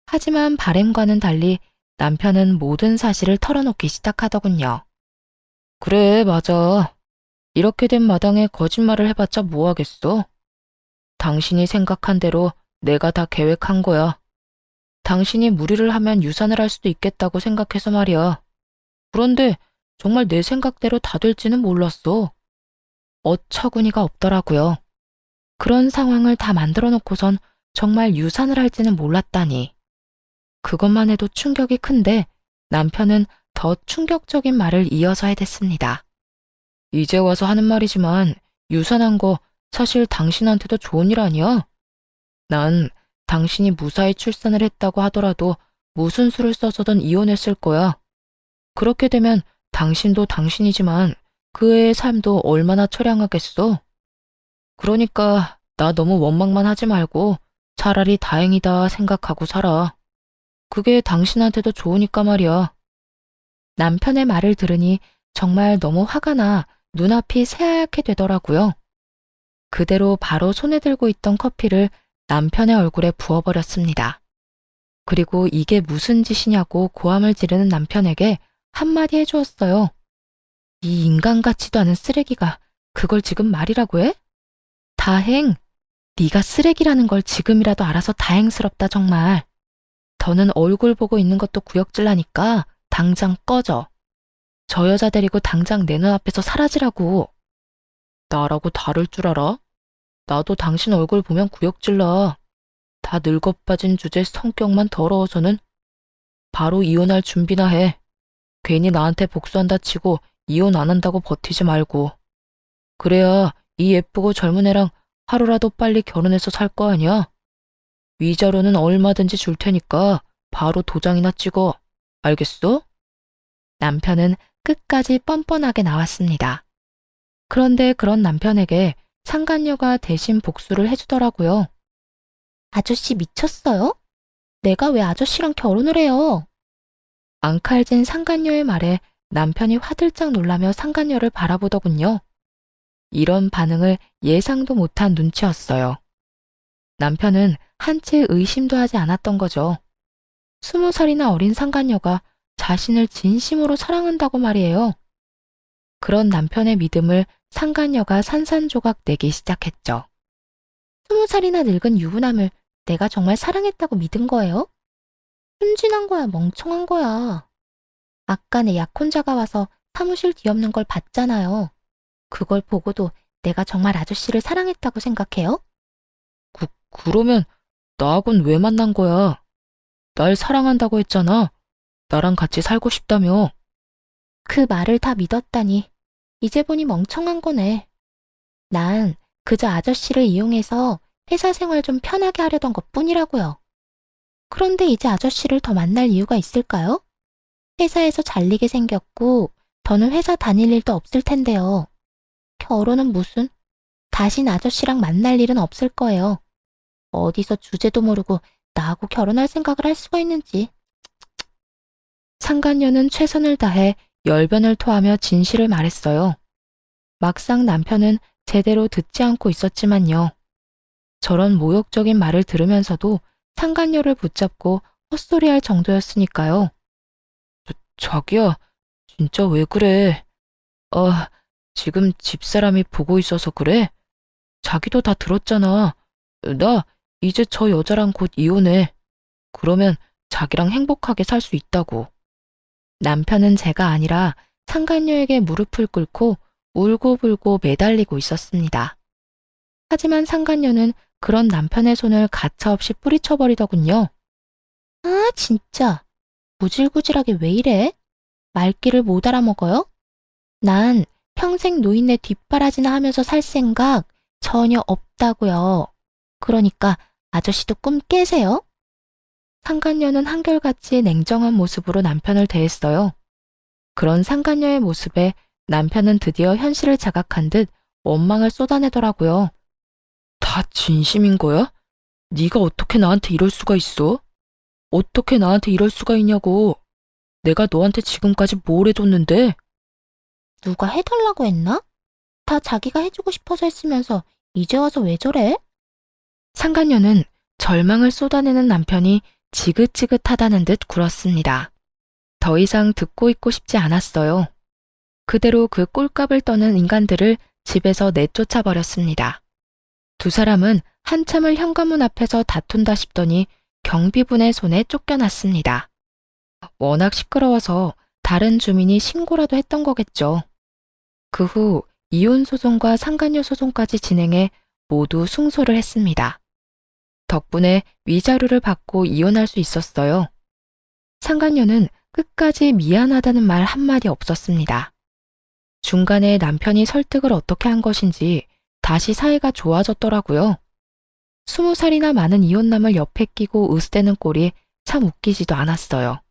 하지만 바램과는 달리 남편은 모든 사실을 털어놓기 시작하더군요. 그래, 맞아. 이렇게 된 마당에 거짓말을 해봤자 뭐 하겠어? 당신이 생각한 대로 내가 다 계획한 거야. 당신이 무리를 하면 유산을 할 수도 있겠다고 생각해서 말이야. 그런데 정말 내 생각대로 다 될지는 몰랐어. 어처구니가 없더라고요. 그런 상황을 다 만들어 놓고선 정말 유산을 할지는 몰랐다니. 그것만 해도 충격이 큰데 남편은 더 충격적인 말을 이어서 해댔습니다. 이제 와서 하는 말이지만 유산한 거 사실 당신한테도 좋은 일 아니야? 난 당신이 무사히 출산을 했다고 하더라도 무슨 수를 써서든 이혼했을 거야. 그렇게 되면 당신도 당신이지만 그 애의 삶도 얼마나 처량하겠어? 그러니까 나 너무 원망만 하지 말고 차라리 다행이다 생각하고 살아. 그게 당신한테도 좋으니까 말이야. 남편의 말을 들으니 정말 너무 화가 나 눈앞이 새하얗게 되더라고요. 그대로 바로 손에 들고 있던 커피를 남편의 얼굴에 부어버렸습니다. 그리고 이게 무슨 짓이냐고 고함을 지르는 남편에게 한마디 해주었어요. 이 인간 같지도 않은 쓰레기가 그걸 지금 말이라고 해? 다행! 네가 쓰레기라는 걸 지금이라도 알아서 다행스럽다 정말. 더는 얼굴 보고 있는 것도 구역질나니까 당장 꺼져. 저 여자 데리고 당장 내 눈앞에서 사라지라고. 나라고 다를 줄 알아? 나도 당신 얼굴 보면 구역질나. 다 늙어빠진 주제 성격만 더러워서는 바로 이혼할 준비나 해. 괜히 나한테 복수한다 치고 이혼 안 한다고 버티지 말고. 그래야 이 예쁘고 젊은 애랑 하루라도 빨리 결혼해서 살 거 아니야? 위자료는 얼마든지 줄 테니까 바로 도장이나 찍어. 알겠어? 남편은 끝까지 뻔뻔하게 나왔습니다. 그런데 그런 남편에게 상간녀가 대신 복수를 해주더라고요. 아저씨 미쳤어요? 내가 왜 아저씨랑 결혼을 해요? 앙칼진 상간녀의 말에 남편이 화들짝 놀라며 상간녀를 바라보더군요. 이런 반응을 예상도 못한 눈치였어요. 남편은 한치 의심도 하지 않았던 거죠. 20살이나 어린 상간녀가 자신을 진심으로 사랑한다고 말이에요. 그런 남편의 믿음을 상간녀가 산산조각 내기 시작했죠. 20살이나 늙은 유부남을 내가 정말 사랑했다고 믿은 거예요? 순진한 거야, 멍청한 거야. 아까 내 약혼자가 와서 사무실 뒤엎는 걸 봤잖아요. 그걸 보고도 내가 정말 아저씨를 사랑했다고 생각해요? 그러면 나하고는 왜 만난 거야? 날 사랑한다고 했잖아. 나랑 같이 살고 싶다며. 그 말을 다 믿었다니 이제 보니 멍청한 거네. 난 그저 아저씨를 이용해서 회사 생활 좀 편하게 하려던 것뿐이라고요. 그런데 이제 아저씨를 더 만날 이유가 있을까요? 회사에서 잘리게 생겼고 더는 회사 다닐 일도 없을 텐데요. 결혼은 무슨? 다신 아저씨랑 만날 일은 없을 거예요. 어디서 주제도 모르고 나하고 결혼할 생각을 할 수가 있는지. 상간녀는 최선을 다해 열변을 토하며 진실을 말했어요. 막상 남편은 제대로 듣지 않고 있었지만요. 저런 모욕적인 말을 들으면서도 상간녀를 붙잡고 헛소리할 정도였으니까요. 자기야, 진짜 왜 그래? 지금 집사람이 보고 있어서 그래? 자기도 다 들었잖아. 나 이제 저 여자랑 곧 이혼해. 그러면 자기랑 행복하게 살 수 있다고. 남편은 제가 아니라 상간녀에게 무릎을 꿇고 울고불고 매달리고 있었습니다. 하지만 상간녀는 그런 남편의 손을 가차없이 뿌리쳐버리더군요. 아, 진짜. 구질구질하게 왜 이래? 말귀를 못 알아먹어요? 난 평생 노인네 뒷바라지나 하면서 살 생각 전혀 없다고요. 그러니까 아저씨도 꿈 깨세요. 상간녀는 한결같이 냉정한 모습으로 남편을 대했어요. 그런 상간녀의 모습에 남편은 드디어 현실을 자각한 듯 원망을 쏟아내더라고요. 다 진심인 거야? 네가 어떻게 나한테 이럴 수가 있어? 어떻게 나한테 이럴 수가 있냐고. 내가 너한테 지금까지 뭘 해줬는데? 누가 해달라고 했나? 다 자기가 해주고 싶어서 했으면서 이제 와서 왜 저래? 상간녀는 절망을 쏟아내는 남편이 지긋지긋하다는 듯 굴었습니다. 더 이상 듣고 있고 싶지 않았어요. 그대로 그 꼴값을 떠는 인간들을 집에서 내쫓아 버렸습니다. 두 사람은 한참을 현관문 앞에서 다툰다 싶더니 경비분의 손에 쫓겨났습니다. 워낙 시끄러워서 다른 주민이 신고라도 했던 거겠죠. 그 후 이혼 소송과 상간녀 소송까지 진행해 모두 승소를 했습니다. 덕분에 위자료를 받고 이혼할 수 있었어요. 상간녀는 끝까지 미안하다는 말 한마디 없었습니다. 중간에 남편이 설득을 어떻게 한 것인지 다시 사이가 좋아졌더라고요. 20살이나 많은 이혼남을 옆에 끼고 으스대는 꼴이 참 웃기지도 않았어요.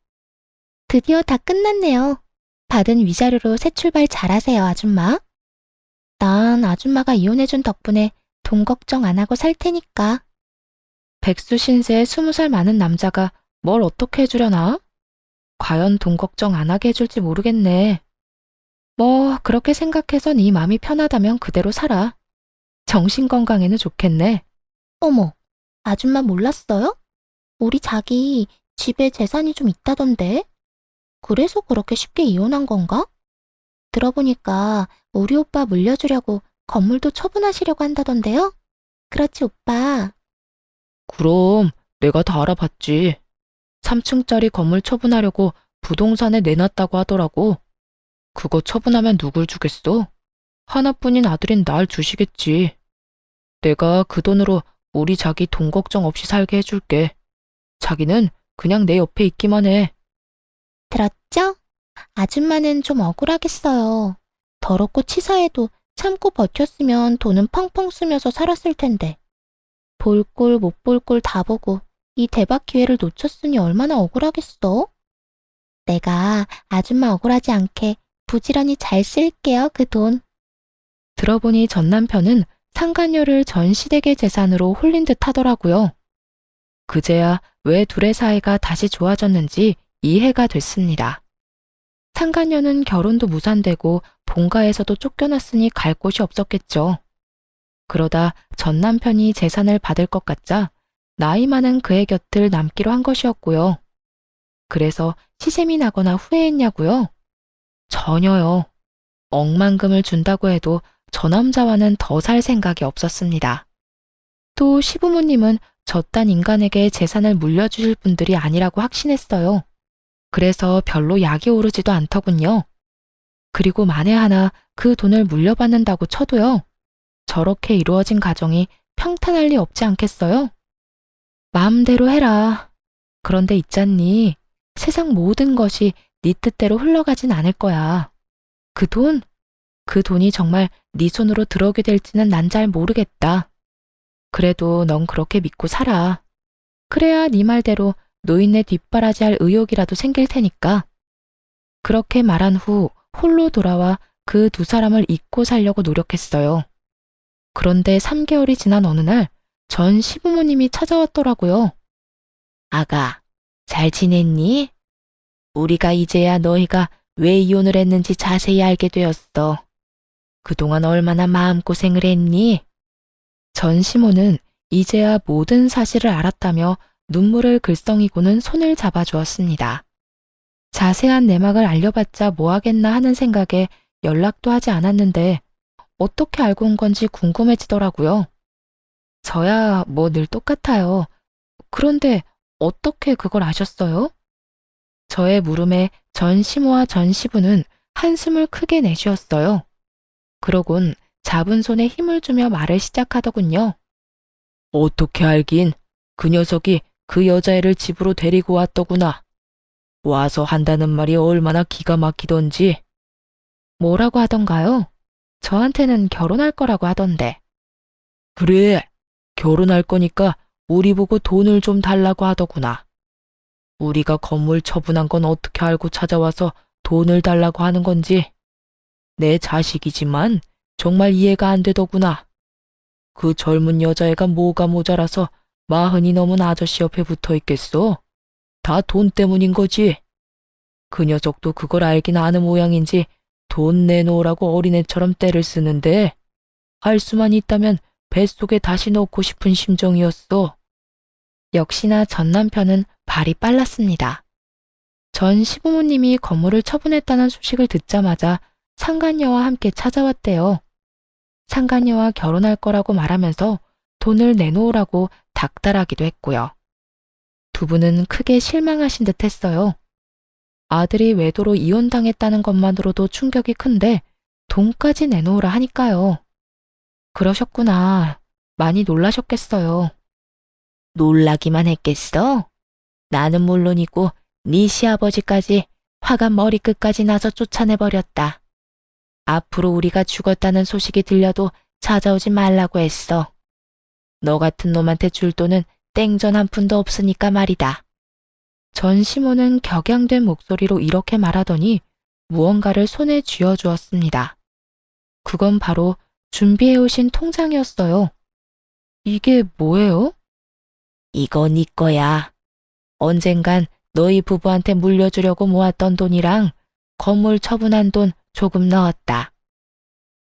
드디어 다 끝났네요. 받은 위자료로 새 출발 잘하세요, 아줌마. 난 아줌마가 이혼해준 덕분에 돈 걱정 안 하고 살 테니까. 백수 신세 20살 많은 남자가 뭘 어떻게 해주려나? 과연 돈 걱정 안 하게 해줄지 모르겠네. 뭐 그렇게 생각해서 네 맘이 편하다면 그대로 살아. 정신 건강에는 좋겠네. 어머, 아줌마 몰랐어요? 우리 자기 집에 재산이 좀 있다던데? 그래서 그렇게 쉽게 이혼한 건가? 들어보니까 우리 오빠 물려주려고 건물도 처분하시려고 한다던데요? 그렇지, 오빠. 그럼 내가 다 알아봤지. 3층짜리 건물 처분하려고 부동산에 내놨다고 하더라고. 그거 처분하면 누굴 주겠어? 하나뿐인 아들인 날 주시겠지. 내가 그 돈으로 우리 자기 돈 걱정 없이 살게 해줄게. 자기는 그냥 내 옆에 있기만 해. 들었죠? 아줌마는 좀 억울하겠어요. 더럽고 치사해도 참고 버텼으면 돈은 펑펑 쓰면서 살았을 텐데. 볼 꼴 못 볼 꼴 다 보고 이 대박 기회를 놓쳤으니 얼마나 억울하겠어? 내가 아줌마 억울하지 않게 부지런히 잘 쓸게요, 그 돈. 들어보니 전 남편은 상간녀를 전 시댁의 재산으로 홀린 듯 하더라고요. 그제야 왜 둘의 사이가 다시 좋아졌는지 이해가 됐습니다. 상간녀는 결혼도 무산되고 본가에서도 쫓겨났으니 갈 곳이 없었겠죠. 그러다 전 남편이 재산을 받을 것 같자 나이 많은 그의 곁을 남기로 한 것이었고요. 그래서 시샘이 나거나 후회했냐고요? 전혀요. 억만금을 준다고 해도 저 남자와는 더 살 생각이 없었습니다. 또 시부모님은 저딴 인간에게 재산을 물려주실 분들이 아니라고 확신했어요. 그래서 별로 약이 오르지도 않더군요. 그리고 만에 하나 그 돈을 물려받는다고 쳐도요. 저렇게 이루어진 가정이 평탄할 리 없지 않겠어요? 마음대로 해라. 그런데 있잖니. 세상 모든 것이 네 뜻대로 흘러가진 않을 거야. 그 돈이 정말 네 손으로 들어오게 될지는 난 잘 모르겠다. 그래도 넌 그렇게 믿고 살아. 그래야 네 말대로 노인네 뒷바라지 할 의욕이라도 생길 테니까. 그렇게 말한 후 홀로 돌아와 그 두 사람을 잊고 살려고 노력했어요. 그런데 3개월이 지난 어느 날 전 시부모님이 찾아왔더라고요. 아가, 잘 지냈니? 우리가 이제야 너희가 왜 이혼을 했는지 자세히 알게 되었어. 그동안 얼마나 마음고생을 했니? 전 시모는 이제야 모든 사실을 알았다며 눈물을 글썽이고는 손을 잡아주었습니다. 자세한 내막을 알려봤자 뭐하겠나 하는 생각에 연락도 하지 않았는데 어떻게 알고 온 건지 궁금해지더라고요. 저야 뭐 늘 똑같아요. 그런데 어떻게 그걸 아셨어요? 저의 물음에 전 시모와 전 시부는 한숨을 크게 내쉬었어요. 그러곤 잡은 손에 힘을 주며 말을 시작하더군요. 어떻게 알긴? 그 녀석이 그 여자애를 집으로 데리고 왔더구나. 와서 한다는 말이 얼마나 기가 막히던지. 뭐라고 하던가요? 저한테는 결혼할 거라고 하던데. 그래, 결혼할 거니까 우리 보고 돈을 좀 달라고 하더구나. 우리가 건물 처분한 건 어떻게 알고 찾아와서 돈을 달라고 하는 건지. 내 자식이지만 정말 이해가 안 되더구나. 그 젊은 여자애가 뭐가 모자라서 40이 넘은 아저씨 옆에 붙어 있겠어? 다 돈 때문인 거지. 그 녀석도 그걸 알긴 아는 모양인지 돈 내놓으라고 어린애처럼 떼를 쓰는데 할 수만 있다면 뱃속에 다시 넣고 싶은 심정이었어. 역시나 전 남편은 발이 빨랐습니다. 전 시부모님이 건물을 처분했다는 소식을 듣자마자 상간녀와 함께 찾아왔대요. 상간녀와 결혼할 거라고 말하면서 돈을 내놓으라고 닥달하기도 했고요. 두 분은 크게 실망하신 듯 했어요. 아들이 외도로 이혼당했다는 것만으로도 충격이 큰데 돈까지 내놓으라 하니까요. 그러셨구나. 많이 놀라셨겠어요. 놀라기만 했겠어? 나는 물론이고 네 시아버지까지 화가 머리끝까지 나서 쫓아내버렸다. 앞으로 우리가 죽었다는 소식이 들려도 찾아오지 말라고 했어. 너 같은 놈한테 줄 돈은 땡전 한 푼도 없으니까 말이다. 전 시모는 격양된 목소리로 이렇게 말하더니 무언가를 손에 쥐어주었습니다. 그건 바로 준비해오신 통장이었어요. 이게 뭐예요? 이거 네 거야. 언젠간 너희 부부한테 물려주려고 모았던 돈이랑 건물 처분한 돈 조금 넣었다.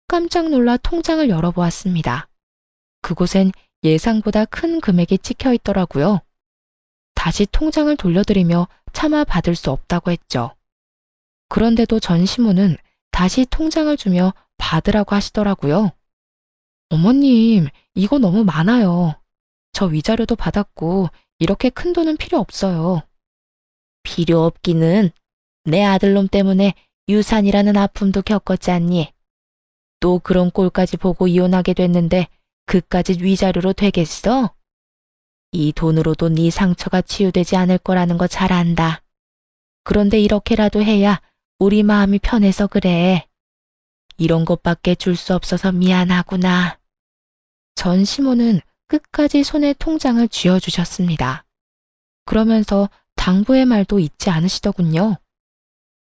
깜짝 놀라 통장을 열어보았습니다. 그곳엔 예상보다 큰 금액이 찍혀 있더라고요. 다시 통장을 돌려드리며 차마 받을 수 없다고 했죠. 그런데도 전 시모는 다시 통장을 주며 받으라고 하시더라고요. 어머님, 이거 너무 많아요. 저 위자료도 받았고 이렇게 큰 돈은 필요 없어요. 필요 없기는 내 아들놈 때문에 유산이라는 아픔도 겪었지 않니? 또 그런 꼴까지 보고 이혼하게 됐는데 그까짓 위자료로 되겠어? 이 돈으로도 네 상처가 치유되지 않을 거라는 거 잘 안다. 그런데 이렇게라도 해야 우리 마음이 편해서 그래. 이런 것밖에 줄 수 없어서 미안하구나. 전 시모는 끝까지 손에 통장을 쥐어주셨습니다. 그러면서 당부의 말도 잊지 않으시더군요.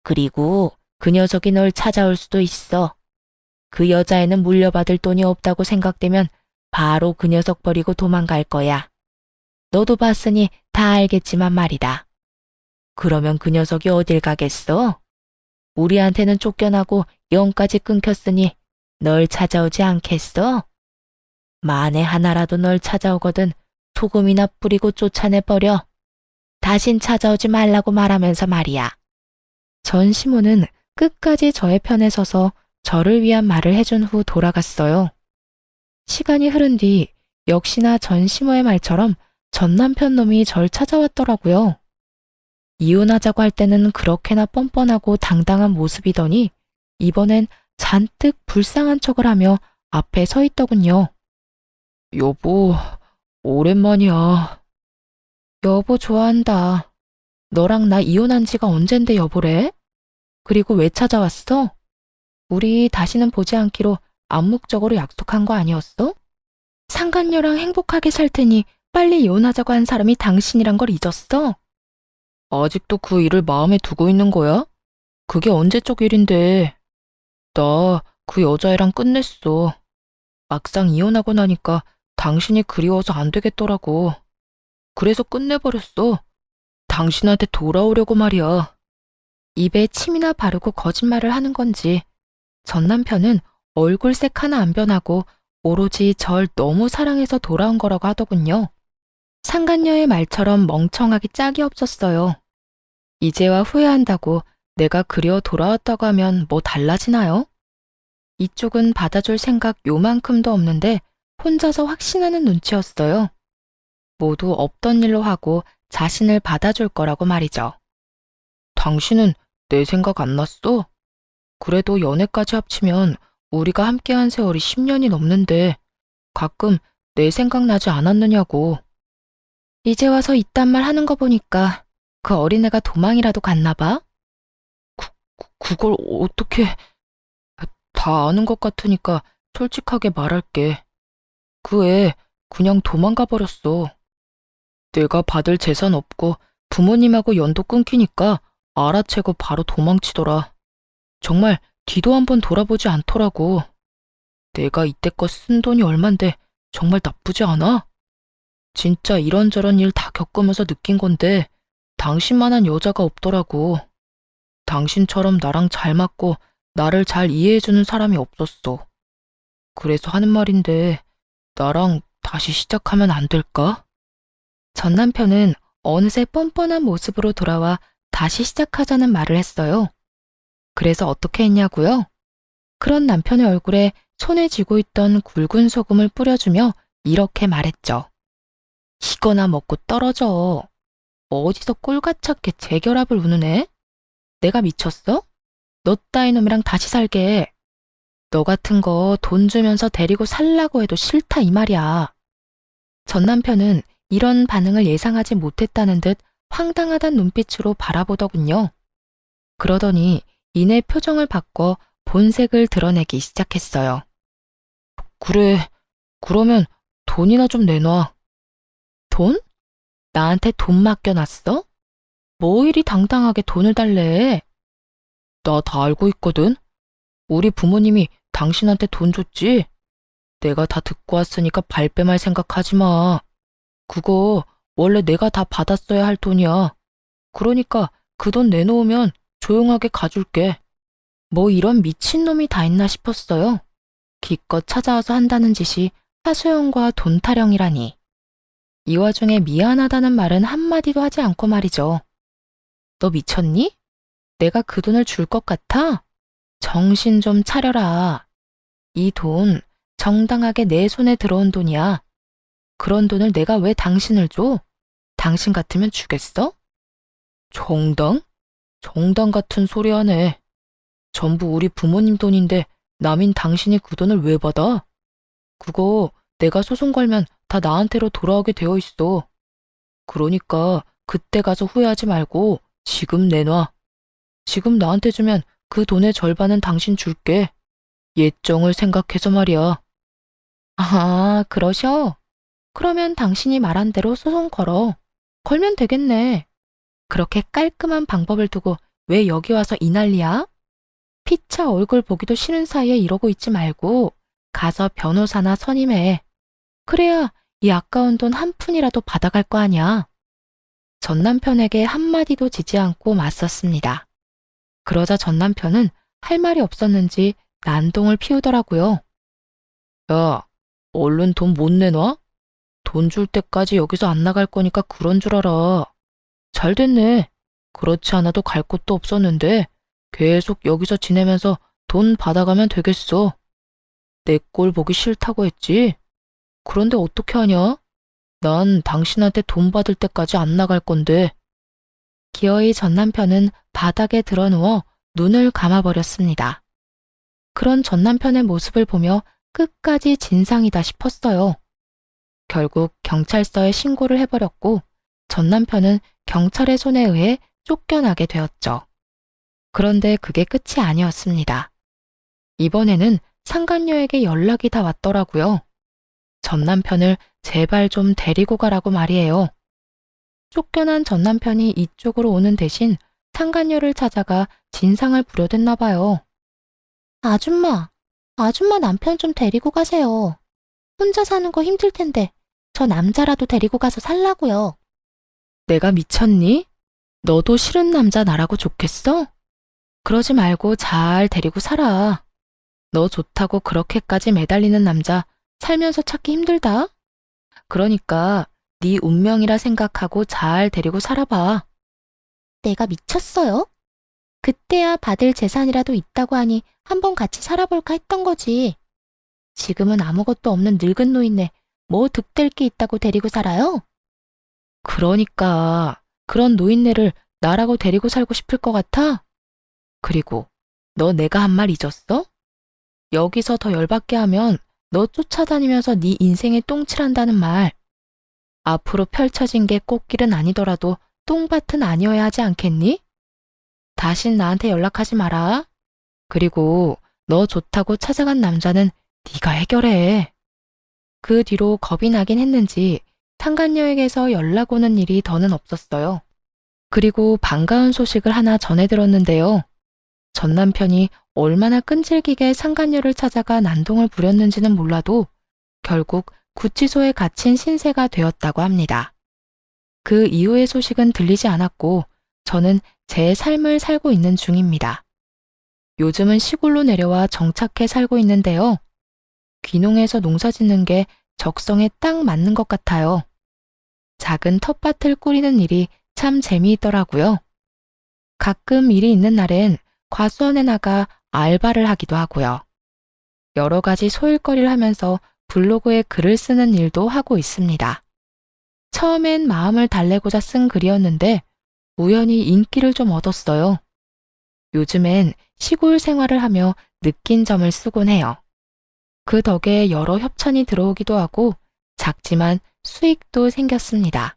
그리고 그 녀석이 널 찾아올 수도 있어. 그 여자애는 물려받을 돈이 없다고 생각되면 바로 그 녀석 버리고 도망갈 거야. 너도 봤으니 다 알겠지만 말이다. 그러면 그 녀석이 어딜 가겠어? 우리한테는 쫓겨나고 영까지 끊겼으니 널 찾아오지 않겠어? 만에 하나라도 널 찾아오거든 소금이나 뿌리고 쫓아내버려. 다신 찾아오지 말라고 말하면서 말이야. 전 시모는 끝까지 저의 편에 서서 저를 위한 말을 해준 후 돌아갔어요. 시간이 흐른 뒤 역시나 전 시모의 말처럼 전 남편 놈이 절 찾아왔더라고요. 이혼하자고 할 때는 그렇게나 뻔뻔하고 당당한 모습이더니 이번엔 잔뜩 불쌍한 척을 하며 앞에 서 있더군요. 여보, 오랜만이야. 여보 좋아한다. 너랑 나 이혼한 지가 언젠데 여보래? 그리고 왜 찾아왔어? 우리 다시는 보지 않기로 암묵적으로 약속한 거 아니었어? 상간녀랑 행복하게 살 테니 빨리 이혼하자고 한 사람이 당신이란 걸 잊었어? 아직도 그 일을 마음에 두고 있는 거야? 그게 언제적 일인데. 나 그 여자애랑 끝냈어. 막상 이혼하고 나니까 당신이 그리워서 안 되겠더라고. 그래서 끝내버렸어. 당신한테 돌아오려고 말이야. 입에 침이나 바르고 거짓말을 하는 건지 전 남편은 얼굴색 하나 안 변하고 오로지 절 너무 사랑해서 돌아온 거라고 하더군요. 상간녀의 말처럼 멍청하기 짝이 없었어요. 이제와 후회한다고 내가 그리워 돌아왔다고 하면 뭐 달라지나요? 이쪽은 받아줄 생각 요만큼도 없는데 혼자서 확신하는 눈치였어요. 모두 없던 일로 하고 자신을 받아줄 거라고 말이죠. 당신은 내 생각 안 났어? 그래도 연애까지 합치면 우리가 함께한 세월이 10년이 넘는데 가끔 내 생각 나지 않았느냐고. 이제 와서 이딴 말 하는 거 보니까 그 어린애가 도망이라도 갔나 봐? 그걸 어떻게... 다 아는 것 같으니까 솔직하게 말할게. 그 애 그냥 도망가 버렸어. 내가 받을 재산 없고 부모님하고 연도 끊기니까 알아채고 바로 도망치더라. 정말 뒤도 한번 돌아보지 않더라고. 내가 이때껏 쓴 돈이 얼만데 정말 나쁘지 않아? 진짜 이런저런 일 다 겪으면서 느낀 건데 당신만한 여자가 없더라고. 당신처럼 나랑 잘 맞고 나를 잘 이해해주는 사람이 없었어. 그래서 하는 말인데 나랑 다시 시작하면 안 될까? 전 남편은 어느새 뻔뻔한 모습으로 돌아와 다시 시작하자는 말을 했어요. 그래서 어떻게 했냐고요? 그런 남편의 얼굴에 손에 쥐고 있던 굵은 소금을 뿌려주며 이렇게 말했죠. 이거나 먹고 떨어져. 어디서 꼴같았게 재결합을 우는 애? 내가 미쳤어? 너 따위 놈이랑 다시 살게. 너 같은 거 돈 주면서 데리고 살라고 해도 싫다 이 말이야. 전 남편은 이런 반응을 예상하지 못했다는 듯 황당하단 눈빛으로 바라보더군요. 그러더니 이내 표정을 바꿔 본색을 드러내기 시작했어요. 그래, 그러면 돈이나 좀 내놔. 돈? 나한테 돈 맡겨놨어? 뭐 이리 당당하게 돈을 달래? 나 다 알고 있거든. 우리 부모님이 당신한테 돈 줬지? 내가 다 듣고 왔으니까 발뺌할 생각하지 마. 그거 원래 내가 다 받았어야 할 돈이야. 그러니까 그 돈 내놓으면 조용하게 가줄게. 뭐 이런 미친놈이 다 있나 싶었어요. 기껏 찾아와서 한다는 짓이 하소연과 돈 타령이라니. 이 와중에 미안하다는 말은 한마디도 하지 않고 말이죠. 너 미쳤니? 내가 그 돈을 줄 것 같아? 정신 좀 차려라. 이 돈 정당하게 내 손에 들어온 돈이야. 그런 돈을 내가 왜 당신을 줘? 당신 같으면 주겠어? 정당? 정당 같은 소리 하네. 전부 우리 부모님 돈인데 남인 당신이 그 돈을 왜 받아? 그거 내가 소송 걸면 다 나한테로 돌아오게 되어 있어. 그러니까 그때 가서 후회하지 말고 지금 내놔. 지금 나한테 주면 그 돈의 절반은 당신 줄게. 예정을 생각해서 말이야. 아, 그러셔? 그러면 당신이 말한 대로 소송 걸어. 걸면 되겠네. 그렇게 깔끔한 방법을 두고 왜 여기 와서 이 난리야? 피차 얼굴 보기도 싫은 사이에 이러고 있지 말고 가서 변호사나 선임해. 그래야 이 아까운 돈 한 푼이라도 받아갈 거 아니야. 전 남편에게 한마디도 지지 않고 맞섰습니다. 그러자 전 남편은 할 말이 없었는지 난동을 피우더라고요. 야, 얼른 돈 못 내놔? 돈 줄 때까지 여기서 안 나갈 거니까 그런 줄 알아. 잘 됐네. 그렇지 않아도 갈 곳도 없었는데 계속 여기서 지내면서 돈 받아가면 되겠어. 내 꼴 보기 싫다고 했지? 그런데 어떻게 하냐? 난 당신한테 돈 받을 때까지 안 나갈 건데. 기어이 전 남편은 바닥에 드러누워 눈을 감아버렸습니다. 그런 전 남편의 모습을 보며 끝까지 진상이다 싶었어요. 결국 경찰서에 신고를 해버렸고 전 남편은 경찰의 손에 의해 쫓겨나게 되었죠. 그런데 그게 끝이 아니었습니다. 이번에는 상간녀에게 연락이 다 왔더라고요. 전 남편을 제발 좀 데리고 가라고 말이에요. 쫓겨난 전 남편이 이쪽으로 오는 대신 상간녀를 찾아가 진상을 부려댔나 봐요. 아줌마 남편 좀 데리고 가세요. 혼자 사는 거 힘들 텐데 저 남자라도 데리고 가서 살라고요. 내가 미쳤니? 너도 싫은 남자 나라고 좋겠어? 그러지 말고 잘 데리고 살아. 너 좋다고 그렇게까지 매달리는 남자 살면서 찾기 힘들다. 그러니까 네 운명이라 생각하고 잘 데리고 살아봐. 내가 미쳤어요? 그때야 받을 재산이라도 있다고 하니 한번 같이 살아볼까 했던 거지. 지금은 아무것도 없는 늙은 노인네 뭐 득될 게 있다고 데리고 살아요? 그러니까 그런 노인네를 나라고 데리고 살고 싶을 것 같아? 그리고 너 내가 한 말 잊었어? 여기서 더 열받게 하면 너 쫓아다니면서 네 인생에 똥칠한다는 말. 앞으로 펼쳐진 게 꽃길은 아니더라도 똥밭은 아니어야 하지 않겠니? 다신 나한테 연락하지 마라. 그리고 너 좋다고 찾아간 남자는 네가 해결해. 그 뒤로 겁이 나긴 했는지 상간녀에게서 연락 오는 일이 더는 없었어요. 그리고 반가운 소식을 하나 전해 들었는데요. 전 남편이 얼마나 끈질기게 상간녀를 찾아가 난동을 부렸는지는 몰라도 결국 구치소에 갇힌 신세가 되었다고 합니다. 그 이후의 소식은 들리지 않았고 저는 제 삶을 살고 있는 중입니다. 요즘은 시골로 내려와 정착해 살고 있는데요. 귀농해서 농사 짓는 게 적성에 딱 맞는 것 같아요. 작은 텃밭을 꾸리는 일이 참 재미있더라고요. 가끔 일이 있는 날엔 과수원에 나가 알바를 하기도 하고요. 여러 가지 소일거리를 하면서 블로그에 글을 쓰는 일도 하고 있습니다. 처음엔 마음을 달래고자 쓴 글이었는데 우연히 인기를 좀 얻었어요. 요즘엔 시골 생활을 하며 느낀 점을 쓰곤 해요. 그 덕에 여러 협찬이 들어오기도 하고 작지만 수익도 생겼습니다.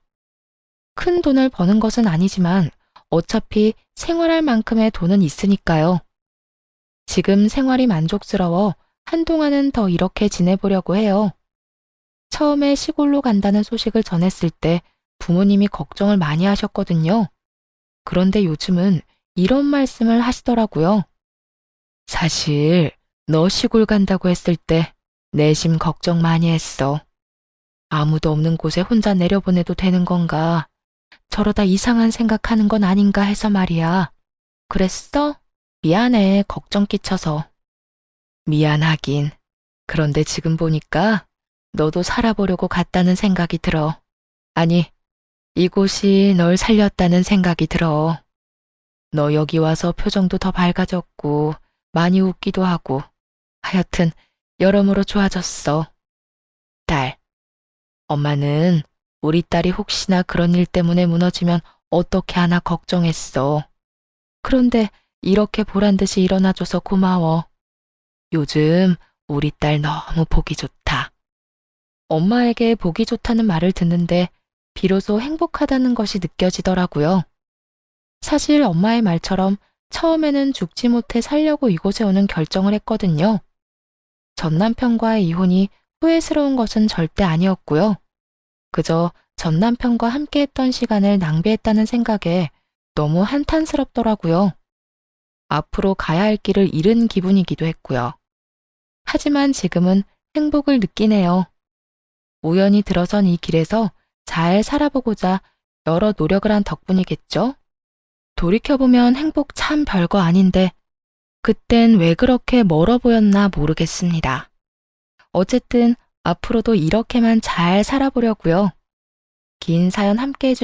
큰 돈을 버는 것은 아니지만 어차피 생활할 만큼의 돈은 있으니까요. 지금 생활이 만족스러워 한동안은 더 이렇게 지내보려고 해요. 처음에 시골로 간다는 소식을 전했을 때 부모님이 걱정을 많이 하셨거든요. 그런데 요즘은 이런 말씀을 하시더라고요. 사실 너 시골 간다고 했을 때 내심 걱정 많이 했어. 아무도 없는 곳에 혼자 내려보내도 되는 건가? 저러다 이상한 생각하는 건 아닌가 해서 말이야. 그랬어? 미안해, 걱정 끼쳐서. 미안하긴. 그런데 지금 보니까 너도 살아보려고 갔다는 생각이 들어. 아니, 이곳이 널 살렸다는 생각이 들어. 너 여기 와서 표정도 더 밝아졌고 많이 웃기도 하고 하여튼 여러모로 좋아졌어. 딸, 엄마는 우리 딸이 혹시나 그런 일 때문에 무너지면 어떻게 하나 걱정했어. 그런데 이렇게 보란듯이 일어나줘서 고마워. 요즘 우리 딸 너무 보기 좋다. 엄마에게 보기 좋다는 말을 듣는데 비로소 행복하다는 것이 느껴지더라고요. 사실 엄마의 말처럼 처음에는 죽지 못해 살려고 이곳에 오는 결정을 했거든요. 전 남편과의 이혼이 후회스러운 것은 절대 아니었고요. 그저 전 남편과 함께했던 시간을 낭비했다는 생각에 너무 한탄스럽더라고요. 앞으로 가야 할 길을 잃은 기분이기도 했고요. 하지만 지금은 행복을 느끼네요. 우연히 들어선 이 길에서 잘 살아보고자 여러 노력을 한 덕분이겠죠? 돌이켜보면 행복 참 별거 아닌데 그땐 왜 그렇게 멀어 보였나 모르겠습니다. 어쨌든 앞으로도 이렇게만 잘 살아보려고요. 긴 사연 함께 해주셔서